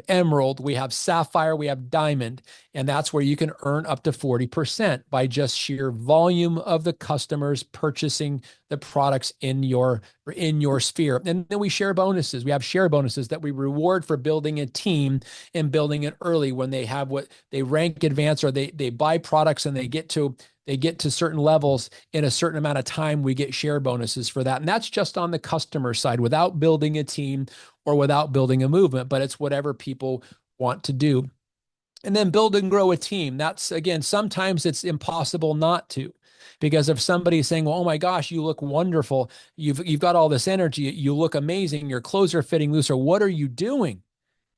emerald. We have sapphire. We have diamond. And that's where you can earn up to 40% by just sheer volume of the customers purchasing the products in your sphere. And then we share bonuses. We have share bonuses that we reward for building a team and building it early when they have what they rank advance, or they buy products and they get to certain levels in a certain amount of time. We get share bonuses for that. And that's just on the customer side without building a team or without building a movement, but it's whatever people want to do. And then build and grow a team. That's, again, sometimes it's impossible not to, because if somebody's saying, well, oh my gosh, you look wonderful. You've got all this energy. You look amazing. Your clothes are fitting looser. What are you doing?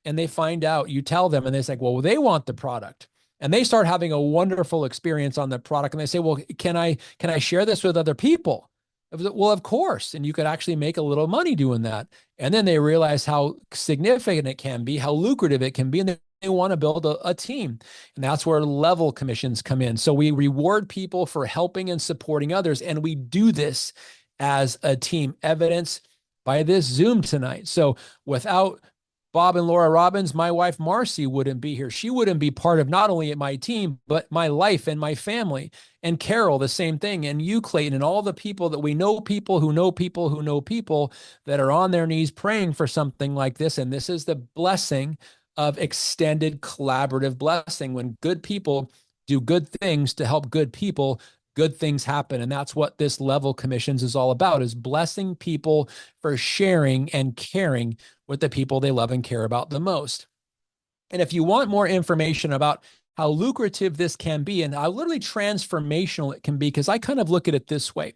And they find out, you tell them, and they say, well, they want the product. And they start having a wonderful experience on the product. And they say, well, can I share this with other people? Well, of course. And you could actually make a little money doing that. And then they realize how significant it can be, how lucrative it can be. And they want to build a team. And that's where level commissions come in. So we reward people for helping and supporting others. And we do this as a team, evidenced by this Zoom tonight. So without Bob and Laura Robbins, my wife Marcy wouldn't be here. She wouldn't be part of not only my team, but my life and my family. And Carol, the same thing. And you, Clayton, and all the people that we know, people who know people who know people that are on their knees praying for something like this. And this is the blessing of extended collaborative blessing. When good people do good things to help good people, good things happen. And that's what this level commissions is all about, is blessing people for sharing and caring with the people they love and care about the most. And if you want more information about how lucrative this can be and how literally transformational it can be, because I kind of look at it this way.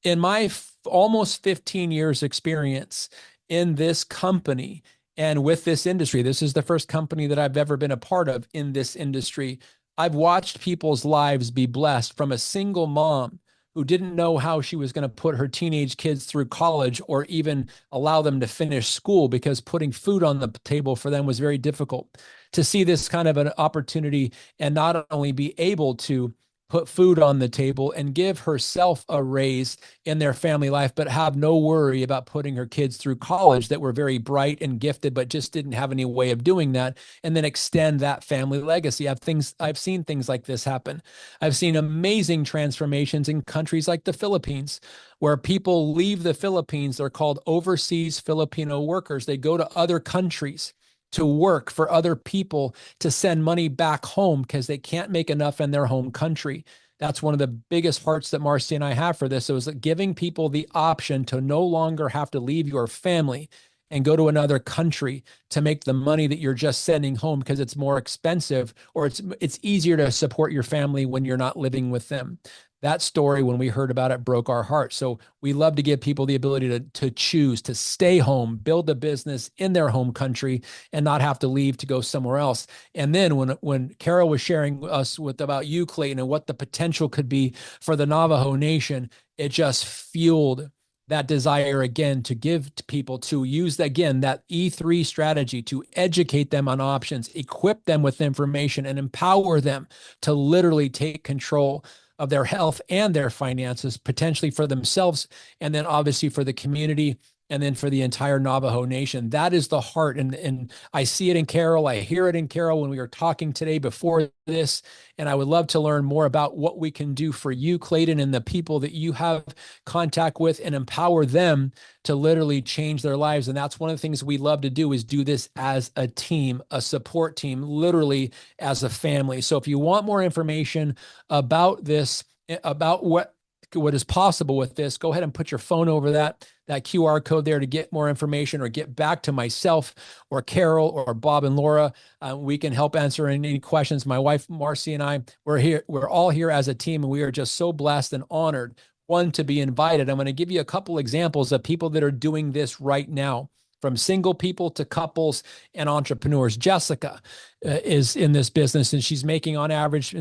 In my almost 15 years experience in this company and with this industry, this is the first company that I've ever been a part of in this industry. I've watched people's lives be blessed, from a single mom who didn't know how she was going to put her teenage kids through college or even allow them to finish school, because putting food on the table for them was very difficult, to see this kind of an opportunity and not only be able to put food on the table and give herself a raise in their family life, but have no worry about putting her kids through college that were very bright and gifted, but just didn't have any way of doing that, and then extend that family legacy. I've seen things like this happen. I've seen amazing transformations in countries like the Philippines, where people leave the Philippines. They're called overseas Filipino workers. They go to other countries to work for other people to send money back home because they can't make enough in their home country. That's one of the biggest hearts that Marcy and I have for this. It was giving people the option to no longer have to leave your family and go to another country to make the money that you're just sending home, because it's more expensive, or it's easier to support your family when you're not living with them. That story, when we heard about it, broke our heart. So we love to give people the ability to choose to stay home, build a business in their home country, and not have to leave to go somewhere else. And then when Carol was sharing us about you, Clayton, and what the potential could be for the Navajo Nation, it just fueled that desire again to give to people, to use again that E3 strategy, to educate them on options, equip them with information, and empower them to literally take control of their health and their finances, potentially for themselves, and then obviously for the community and then for the entire Navajo Nation. That is the heart. And I see it in Carol. I hear it in Carol when we were talking today before this. And I would love to learn more about what we can do for you, Clayton, and the people that you have contact with, and empower them to literally change their lives. And that's one of the things we love to do, is do this as a team, a support team, literally as a family. So if you want more information about this, about what is possible with this, go ahead and put your phone over that QR code there to get more information, or get back to myself or Carol or Bob and Laura. We can help answer any questions. My wife, Marcy, and I, we're all here as a team, and we are just so blessed and honored, one, to be invited. I'm going to give you a couple examples of people that are doing this right now, from single people to couples and entrepreneurs. Jessica is in this business, and she's making on average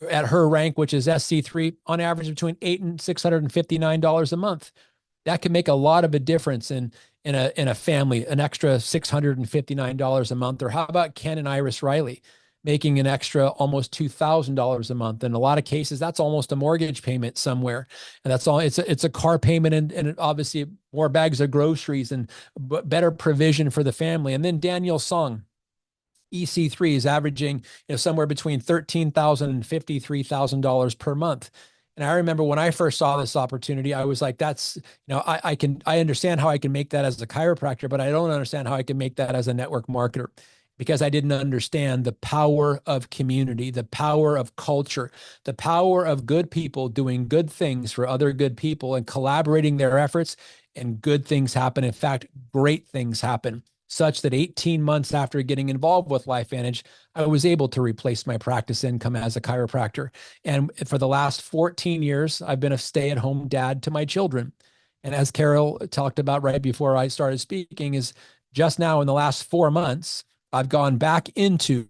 at her rank, which is SC3, on average between $800 and $659 a month. That can make a lot of a difference in a family, an extra $659 a month. Or how about Ken and Iris Riley, making an extra almost $2,000 a month? In a lot of cases, that's almost a mortgage payment somewhere. And that's all. It's a car payment, and obviously more bags of groceries and better provision for the family. And then Daniel Song, EC3, is averaging somewhere between $13,000 and $53,000 per month. And I remember when I first saw this opportunity, I was like, that's, I understand how I can make that as a chiropractor, but I don't understand how I can make that as a network marketer, because I didn't understand the power of community, the power of culture, the power of good people doing good things for other good people and collaborating their efforts, and good things happen. In fact, great things happen, such that 18 months after getting involved with LifeVantage, I was able to replace my practice income as a chiropractor. And for the last 14 years, I've been a stay-at-home dad to my children. And as Carol talked about right before I started speaking, is just now in the last 4 months, I've gone back into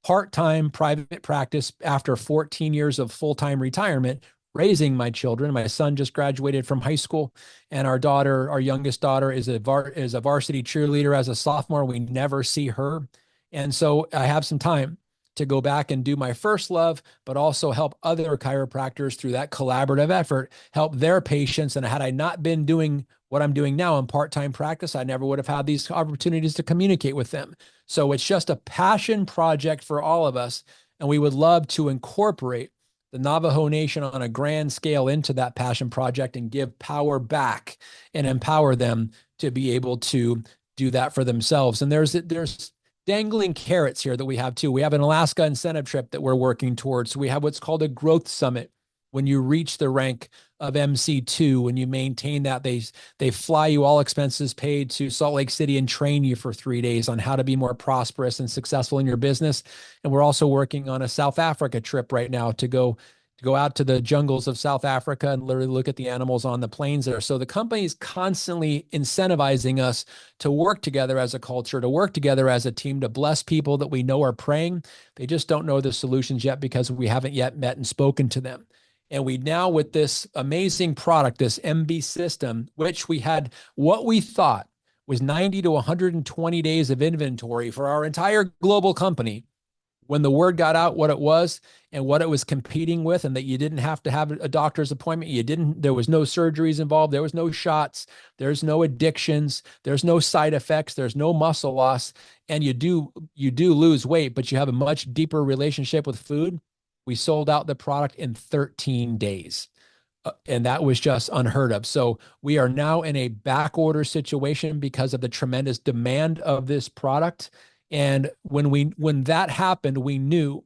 part-time private practice after 14 years of full-time retirement, raising my children. My son just graduated from high school, and our youngest daughter, is a varsity cheerleader as a sophomore. We never see her. And so I have some time to go back and do my first love, but also help other chiropractors through that collaborative effort, help their patients. And had I not been doing what I'm doing now in part-time practice, I never would have had these opportunities to communicate with them. So it's just a passion project for all of us. And we would love to incorporate the Navajo Nation on a grand scale into that passion project, and give power back and empower them to be able to do that for themselves. And there's dangling carrots here that we have too. We have an Alaska incentive trip that we're working towards. We have what's called a growth summit. When you reach the rank of MC2, when you maintain that, they fly you, all expenses paid, to Salt Lake City and train you for 3 days on how to be more prosperous and successful in your business. And we're also working on a South Africa trip right now to go out to the jungles of South Africa and literally look at the animals on the plains there. So the company is constantly incentivizing us to work together as a culture, to work together as a team, to bless people that we know are praying. They just don't know the solutions yet because we haven't yet met and spoken to them. And we now, with this amazing product, this MB system, which we had what we thought was 90 to 120 days of inventory for our entire global company, when the word got out what it was and what it was competing with, and that you didn't have to have a doctor's appointment. There was no surgeries involved. There was no shots. There's no addictions. There's no side effects. There's no muscle loss. And you do lose weight, but you have a much deeper relationship with food. We sold out the product in 13 days. And that was just unheard of. So we are now in a back order situation because of the tremendous demand of this product. And when that happened, we knew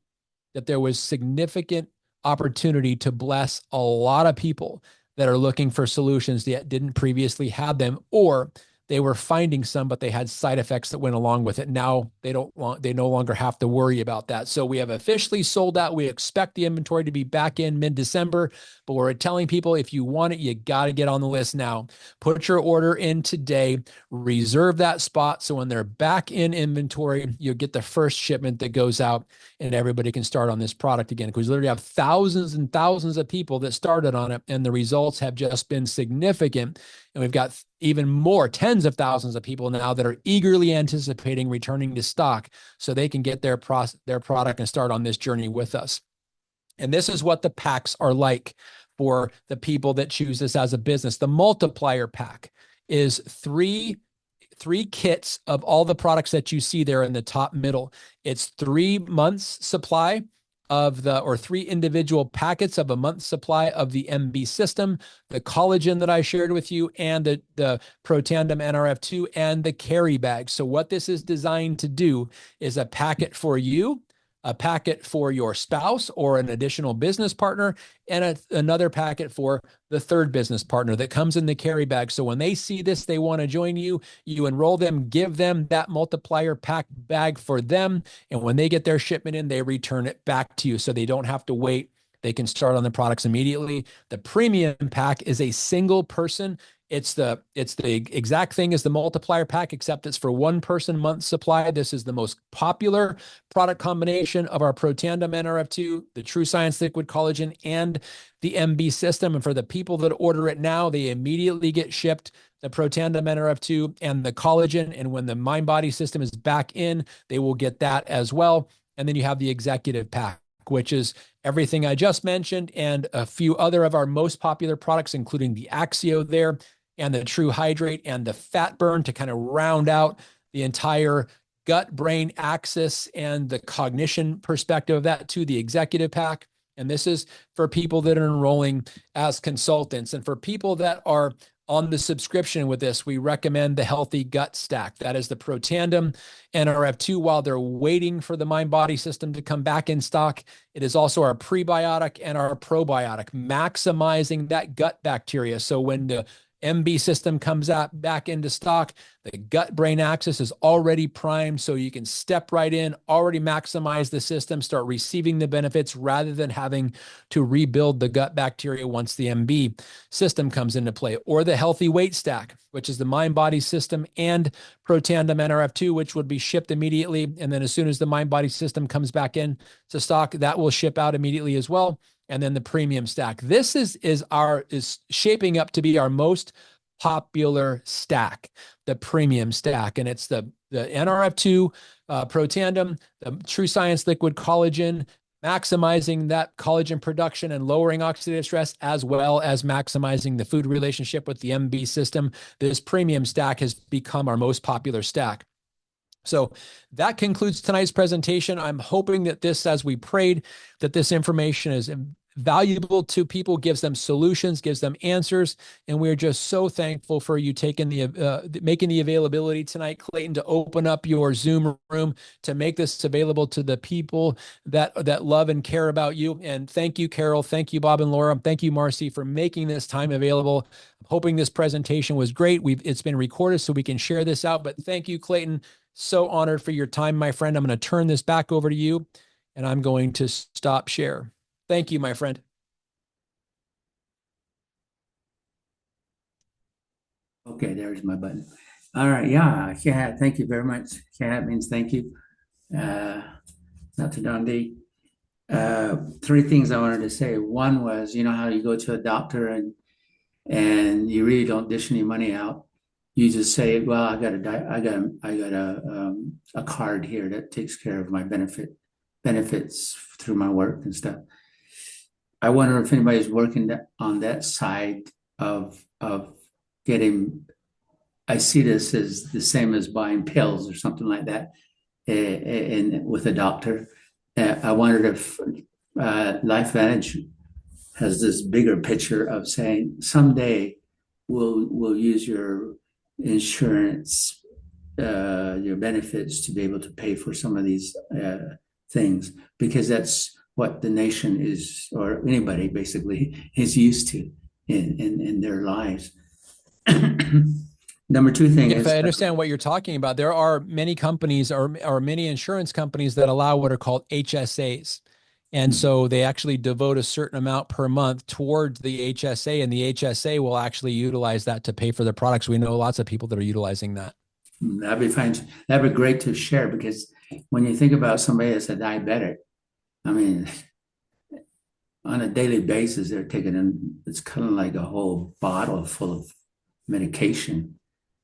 that there was significant opportunity to bless a lot of people that are looking for solutions that didn't previously have them, or they were finding some, but they had side effects that went along with it. Now they no longer have to worry about that. So we have officially sold out. We expect the inventory to be back in mid-December, but we're telling people, if you want it, you got to get on the list now. Put your order in today, reserve that spot. So when they're back in inventory, you'll get the first shipment that goes out, and everybody can start on this product again. Because we literally have thousands and thousands of people that started on it, and the results have just been significant. And we've got even more, tens of thousands of people now that are eagerly anticipating returning to stock so they can get their product and start on this journey with us. And this is what the packs are like for the people that choose this as a business. The multiplier pack is three kits of all the products that you see there in the top middle. It's 3 months supply of or 3 individual packets of a month's supply of the MB system, the collagen that I shared with you, and the Protandim NRF2 and the carry bag. So what this is designed to do is a packet for you, a packet for your spouse or an additional business partner, and another packet for the third business partner that comes in the carry bag. So when they see this, they want to join you, you enroll them, give them that multiplier pack bag for them. And when they get their shipment in, they return it back to you so they don't have to wait. They can start on the products immediately. The premium pack is a single person. It's the exact thing as the multiplier pack, except it's for 1 person month supply. This is the most popular product combination of our Protandim NRF2, the True Science Liquid Collagen, and the MB system. And for the people that order it now, they immediately get shipped the Protandim NRF2 and the collagen. And when the Mind Body system is back in, they will get that as well. And then you have the executive pack, which is everything I just mentioned and a few other of our most popular products, including the Axio there, and the True Hydrate and the Fat Burn to kind of round out the entire gut-brain axis and the cognition perspective of that to the executive pack. And this is for people that are enrolling as consultants. And for people that are on the subscription with this, we recommend the Healthy Gut Stack. That is the Protandim NRF2 while they're waiting for the Mind Body system to come back in stock. It is also our prebiotic and our probiotic, maximizing that gut bacteria. So when the MB system comes out back into stock, the gut-brain axis is already primed, so you can step right in, already maximize the system, start receiving the benefits rather than having to rebuild the gut bacteria once the MB system comes into play. Or the Healthy Weight Stack, which is the Mind Body system and Protandim NRF2, which would be shipped immediately. And then as soon as the Mind Body system comes back in to stock, that will ship out immediately as well. And then the premium stack. This is shaping up to be our most popular stack, the premium stack. And it's the NRF2 Protandim, the True Science Liquid Collagen, maximizing that collagen production and lowering oxidative stress, as well as maximizing the food relationship with the MB system. This premium stack has become our most popular stack. So that concludes tonight's presentation. I'm hoping that this, as we prayed, that this information is valuable to people, gives them solutions, gives them answers. And we're just so thankful for you taking making the availability tonight, Clayton, to open up your Zoom room to make this available to the people that love and care about you. And thank you, Carol. Thank you, Bob and Laura. Thank you, Marcy, for making this time available. I'm hoping this presentation was great. It's been recorded so we can share this out. But thank you, Clayton. So honored for your time, my friend. I'm going to turn this back over to you, and I'm going to stop share. Thank you, my friend. Okay, there's my button. All right, yeah, thank you very much. Cat means thank you. Dr. Dondee. 3 things I wanted to say. One was, you know how you go to a doctor and you really don't dish any money out. You just say, well, I got a card here that takes care of my benefits through my work and stuff. I wonder if anybody's working on that side of getting. I see this as the same as buying pills or something like that, and with a doctor. I wondered if LifeVantage has this bigger picture of saying someday we'll use your insurance, your benefits to be able to pay for some of these things, because that's what the nation is, or anybody basically is used to in their lives. Number 2 thing is, if I understand what you're talking about, there are many companies or many insurance companies that allow what are called HSAs. And so they actually devote a certain amount per month towards the HSA, and the HSA will actually utilize that to pay for their products. We know lots of people that are utilizing that. That'd be fine. That'd be great to share, because when you think about somebody that's a diabetic, I mean, on a daily basis, they're taking in, it's kind of like a whole bottle full of medication.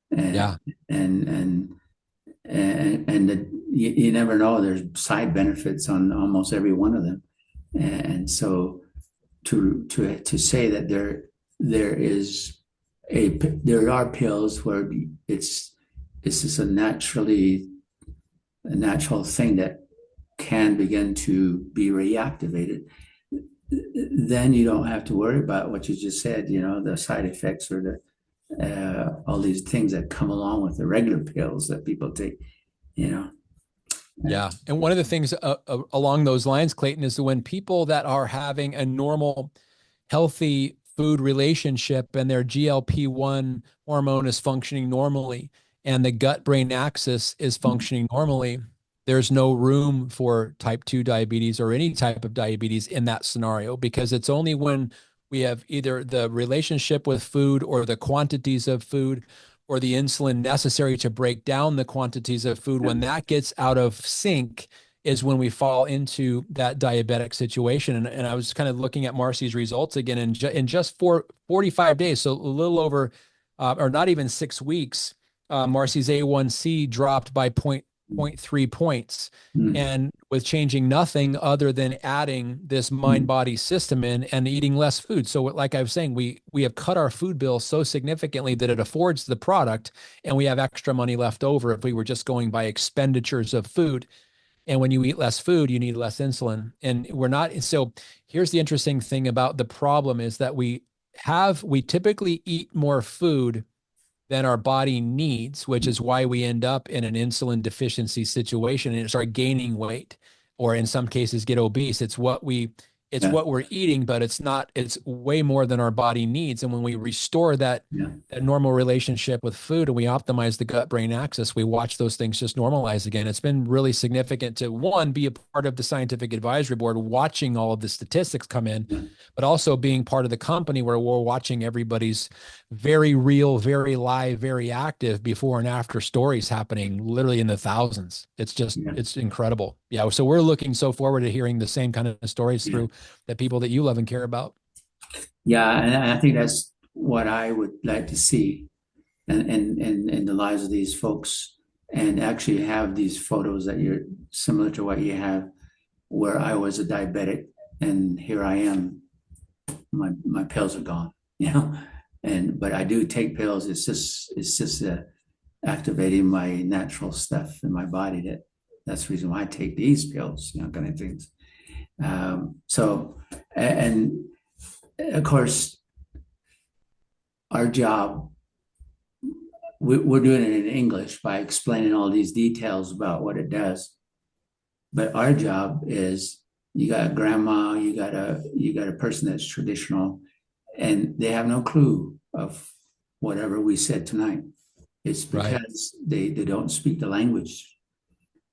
And, yeah. And you never know, there's side benefits on almost every one of them. And so to say that there is there are pills where it's just a natural thing that can begin to be reactivated. Then you don't have to worry about what you just said, the side effects or all these things that come along with the regular pills that people take, you know. Yeah. And one of the things along those lines, Clayton, is that when people that are having a normal, healthy food relationship and their GLP-1 hormone is functioning normally and the gut-brain axis is functioning normally, there's no room for type 2 diabetes or any type of diabetes in that scenario, because it's only when we have either the relationship with food or the quantities of food or the insulin necessary to break down the quantities of food, when that gets out of sync is when we fall into that diabetic situation. And I was kind of looking at Marcy's results again in just 45 days, so a little over, or not even 6 weeks, Marcy's A1C dropped by 0.3 points. And with changing nothing other than adding this mind-body system in and eating less food. So like I was saying, we have cut our food bill so significantly that it affords the product, and we have extra money left over if we were just going by expenditures of food. And when you eat less food, you need less insulin. And we're not. So here's the interesting thing about the problem is that we typically eat more food than our body needs, which is why we end up in an insulin deficiency situation and start gaining weight, or in some cases get obese. It's what we're eating, but it's way more than our body needs. And when we restore that normal relationship with food and we optimize the gut-brain axis, we watch those things just normalize again. It's been really significant to, one, be a part of the scientific advisory board, watching all of the statistics come in, but also being part of the company where we're watching everybody's very real, very live, very active before and after stories happening literally in the thousands. It's just, it's incredible. Yeah. So we're looking so forward to hearing the same kind of stories through the people that you love and care about. Yeah. And I think that's what I would like to see in the lives of these folks, and actually have these photos that you're similar to what you have, where I was a diabetic and here I am, my pills are gone, but I do take pills. It's just activating my natural stuff in my body. That's the reason why I take these pills, kind of things. So, and of course, our job, we're doing it in English by explaining all these details about what it does. But our job is, you got a grandma, you got a person that's traditional, and they have no clue of whatever we said tonight. It's because they don't speak the language,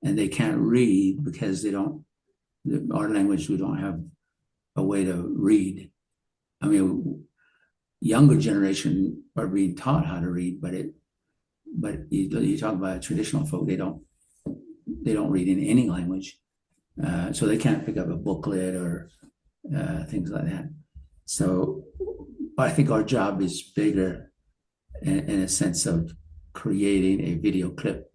and they can't read because our language, we don't have a way to read. I mean, younger generation are being taught how to read, but you talk about traditional folk, they don't read in any language, so they can't pick up a booklet or things like that. So I think our job is bigger in a sense of creating a video clip,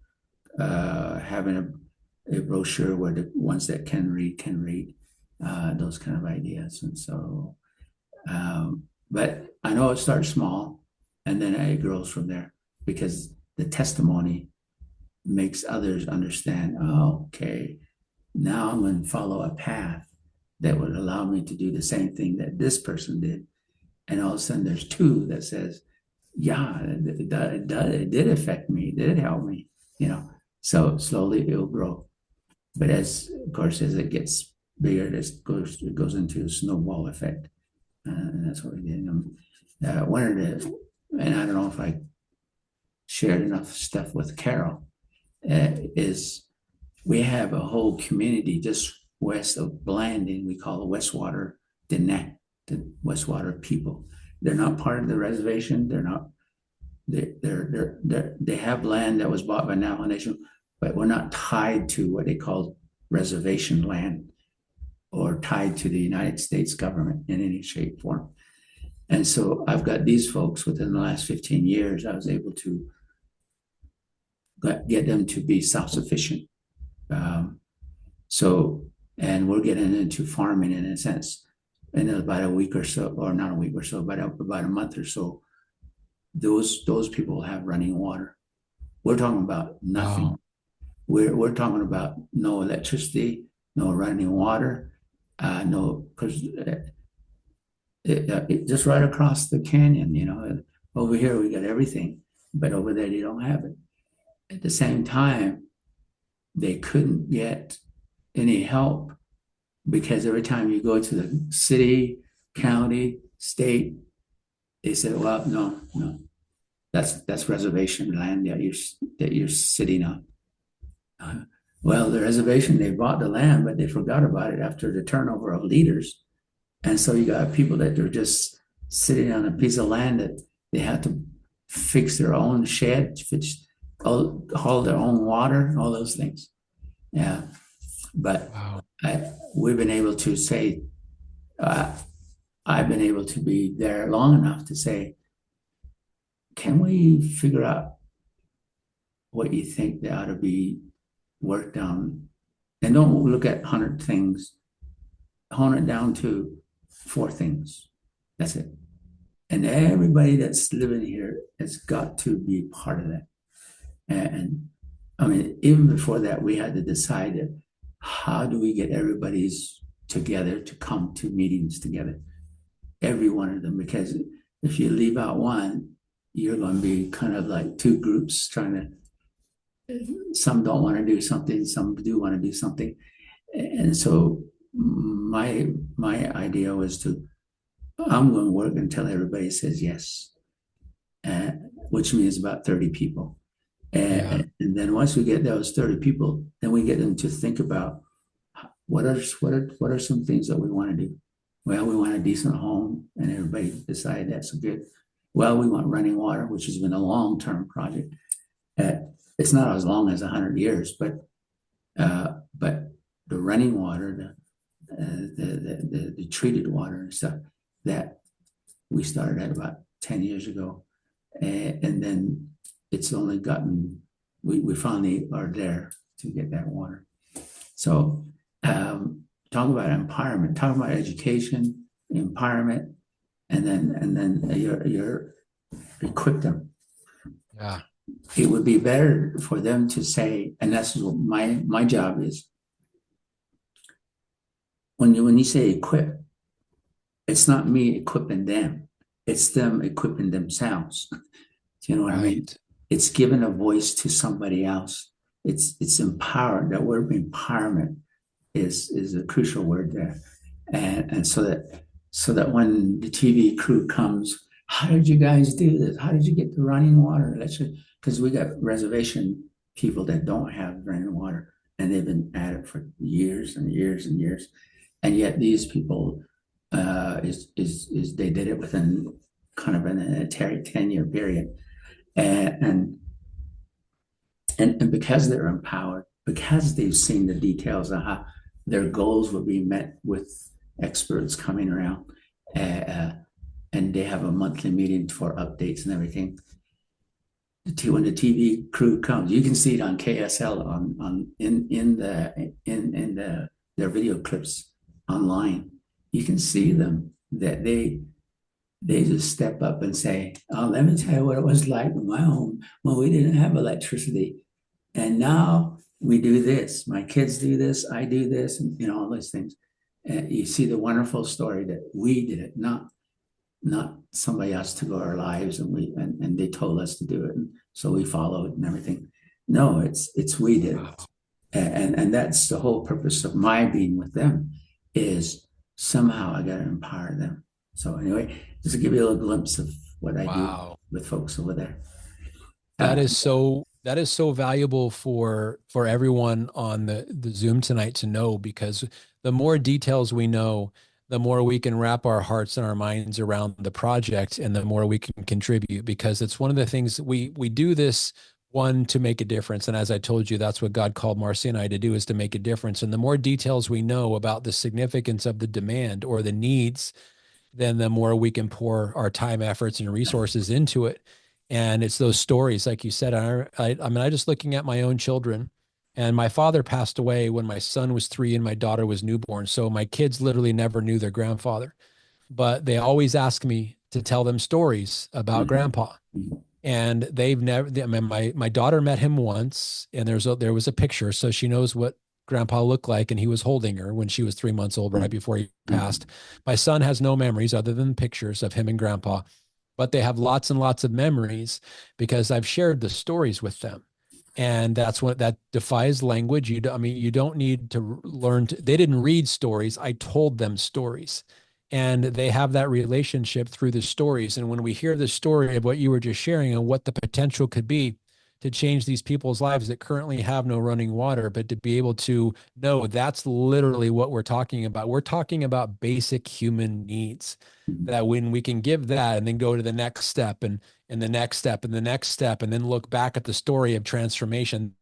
having a brochure where the ones that can read, those kind of ideas. And so, but I know it starts small and then it grows from there, because the testimony makes others understand, okay, now I'm going to follow a path that would allow me to do the same thing that this person did. And all of a sudden there's two that says, yeah, it did affect me, it did help me, so slowly it'll grow. But of course, as it gets bigger, it goes into a snowball effect. And that's what we did. And I don't know if I shared enough stuff with Carol, is we have a whole community just west of Blanding. We call it Westwater Diné, the Westwater people. They're not part of the reservation. They have land that was bought by Navajo Nation, but we're not tied to what they call reservation land or tied to the United States government in any shape, form. And so I've got these folks within the last 15 years, I was able to get them to be self-sufficient. And we're getting into farming in a sense in about a week or so, or not a week or so, but about a month or so. those people have running water. We're talking about nothing. Wow. We're talking about no electricity, no running water, no, because just right across the canyon, over here we got everything, but over there they don't have it. At the same time, they couldn't get any help because every time you go to the city, county, state, they said, well, no, that's reservation land that you're sitting on. Well, the reservation, they bought the land, but they forgot about it after the turnover of leaders. And so you got people that are just sitting on a piece of land that they have to fix their own shed, haul their own water, all those things. Yeah. But Wow. we've been able to say, I've been able to be there long enough to say, can we figure out what you think that ought to be worked on? And don't look at 100 things, hone it down to 4 things. That's it. And everybody that's living here has got to be part of that. And I mean, even before that, we had to decide that how do we get everybody's together to come to meetings together, every one of them, because if you leave out one, you're going to be kind of like 2 groups trying to, some don't want to do something, some do want to do something. And so my idea was I'm going to work until everybody says yes, which means about 30 people. And then once we get those 30 people, then we get them to think about what are some things that we want to do. Well, we want a decent home, and everybody decide that's good. Well, we want running water, which has been a long-term project. It's not as long as 100 years, but the running water, the treated water and stuff that we started at about 10 years ago, and then it's only gotten, we finally are there to get that water. So talk about empowerment, talk about education, empowerment, and then you're equip them. Yeah. It would be better for them to say, and that's what my job is. When you say equip, it's not me equipping them, it's them equipping themselves. Do you know what I mean? It's giving a voice to somebody else. It's empowered. That word empowerment is a crucial word there. And so that when the TV crew comes, how did you guys do this? How did you get the running water? Because we got reservation people that don't have running water, and they've been at it for years and years and years. And yet these people they did it within kind of a 10-year period. And because they're empowered, because they've seen the details of how their goals will be met with experts coming around, and they have a monthly meeting for updates and everything. When the TV crew comes, you can see it on KSL in their video clips online. You can see them that they just step up and say, "Oh, let me tell you what it was like in my home when we didn't have electricity, and now we do this. My kids do this, I do this, and all those things." And you see the wonderful story that we did it, not somebody else took our lives and they told us to do it, and so we followed and everything. No, it's we did it. And that's the whole purpose of my being with them, is somehow I got to empower them. So anyway, just to give you a little glimpse of what I do with folks over there. That is so valuable for everyone on the Zoom tonight to know, because the more details we know, the more we can wrap our hearts and our minds around the project, and the more we can contribute, because it's one of the things we do this, one, to make a difference. And as I told you, that's what God called Marcy and I to do, is to make a difference. And the more details we know about the significance of the demand or the needs, then the more we can pour our time, efforts, and resources into it. And it's those stories, like you said. I mean, I just looking at my own children, and my father passed away when my son was 3 and my daughter was newborn. So my kids literally never knew their grandfather, but they always ask me, to tell them stories about grandpa. And they've never, I mean, my daughter met him once, and there was a picture, so she knows what grandpa looked like, and he was holding her when she was 3 months old, right before he passed. My son has no memories other than pictures of him and grandpa, but they have lots and lots of memories because I've shared the stories with them. And that's what that defies language. I mean, you don't need to learn they didn't read stories. I told them stories, and they have that relationship through the stories. And when we hear the story of what you were just sharing and what the potential could be to change these people's lives that currently have no running water, but to be able to know that's literally what we're talking about. We're talking about basic human needs, that when we can give that and then go to the next step and the next step and the next step, and then look back at the story of transformation,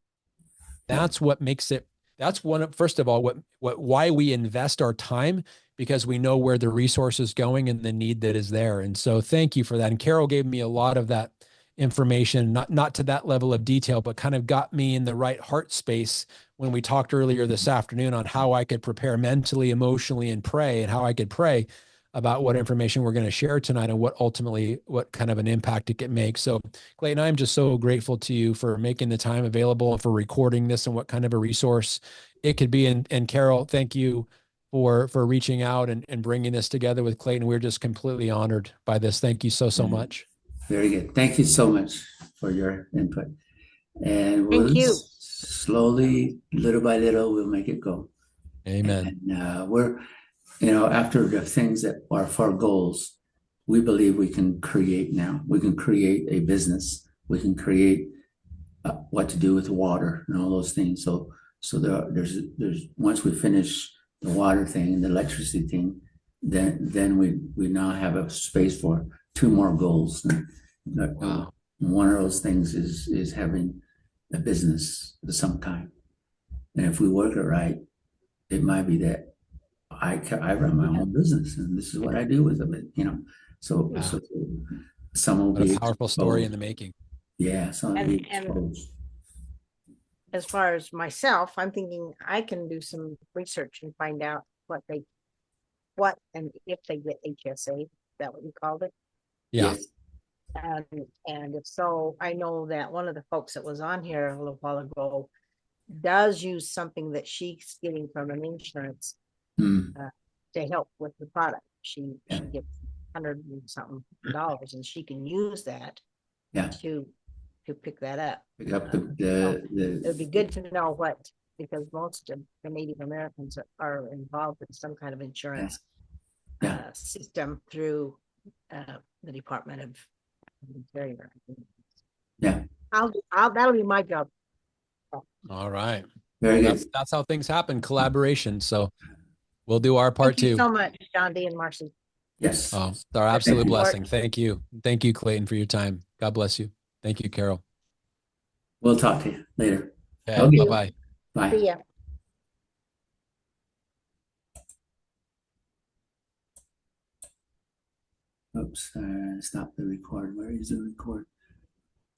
that's what makes it. That's first of all, why we invest our time, because we know where the resource is going and the need that is there. And so thank you for that. And Carol gave me a lot of that information, not to that level of detail, but kind of got me in the right heart space when we talked earlier this afternoon on how I could prepare mentally, emotionally, and pray, and how I could pray about what information we're going to share tonight and what kind of an impact it can make. So Clayton, I'm just so grateful to you for making the time available and for recording this and what kind of a resource it could be. And Carol, thank you for reaching out and bringing this together with Clayton. We're just completely honored by this. Thank you so much. Very good. Thank you so much for your input. And Thank you. slowly, little by little, we'll make it go. Amen. And we're, after the things that are for goals, we believe we can create now. We can create a business. We can create what to do with water and all those things. So there's once we finish the water thing and the electricity thing, then we now have a space for 2 more goals. Wow. One of those things is having a business of some kind. And if we work it right, it might be that I run my own business, and this is what I do with it. So some will be a powerful story in the making. Yeah, some will be And exposed. as far as myself, I'm thinking I can do some research and find out what and if they get HSA. Is that what you called it? Yeah. Yes. And if so, I know that one of the folks that was on here a little while ago does use something that she's getting from an insurance to help with the product. She gets $100 and something, and she can use that to pick that up. Pick up it would be good to know because most of the Native Americans are involved in some kind of insurance system through the Department of Interior. Yeah. That'll be my job. All right. Very good. That's how things happen. Collaboration. So we'll do our part too. Thank you so much, Dondee and Marcy. Yes. Oh, it's our absolute blessing. Thank you. Thank you, Clayton, for your time. God bless you. Thank you, Carol. We'll talk to you later. Okay. Bye-bye. Bye. See ya. Oops, stop the record. Where is the record?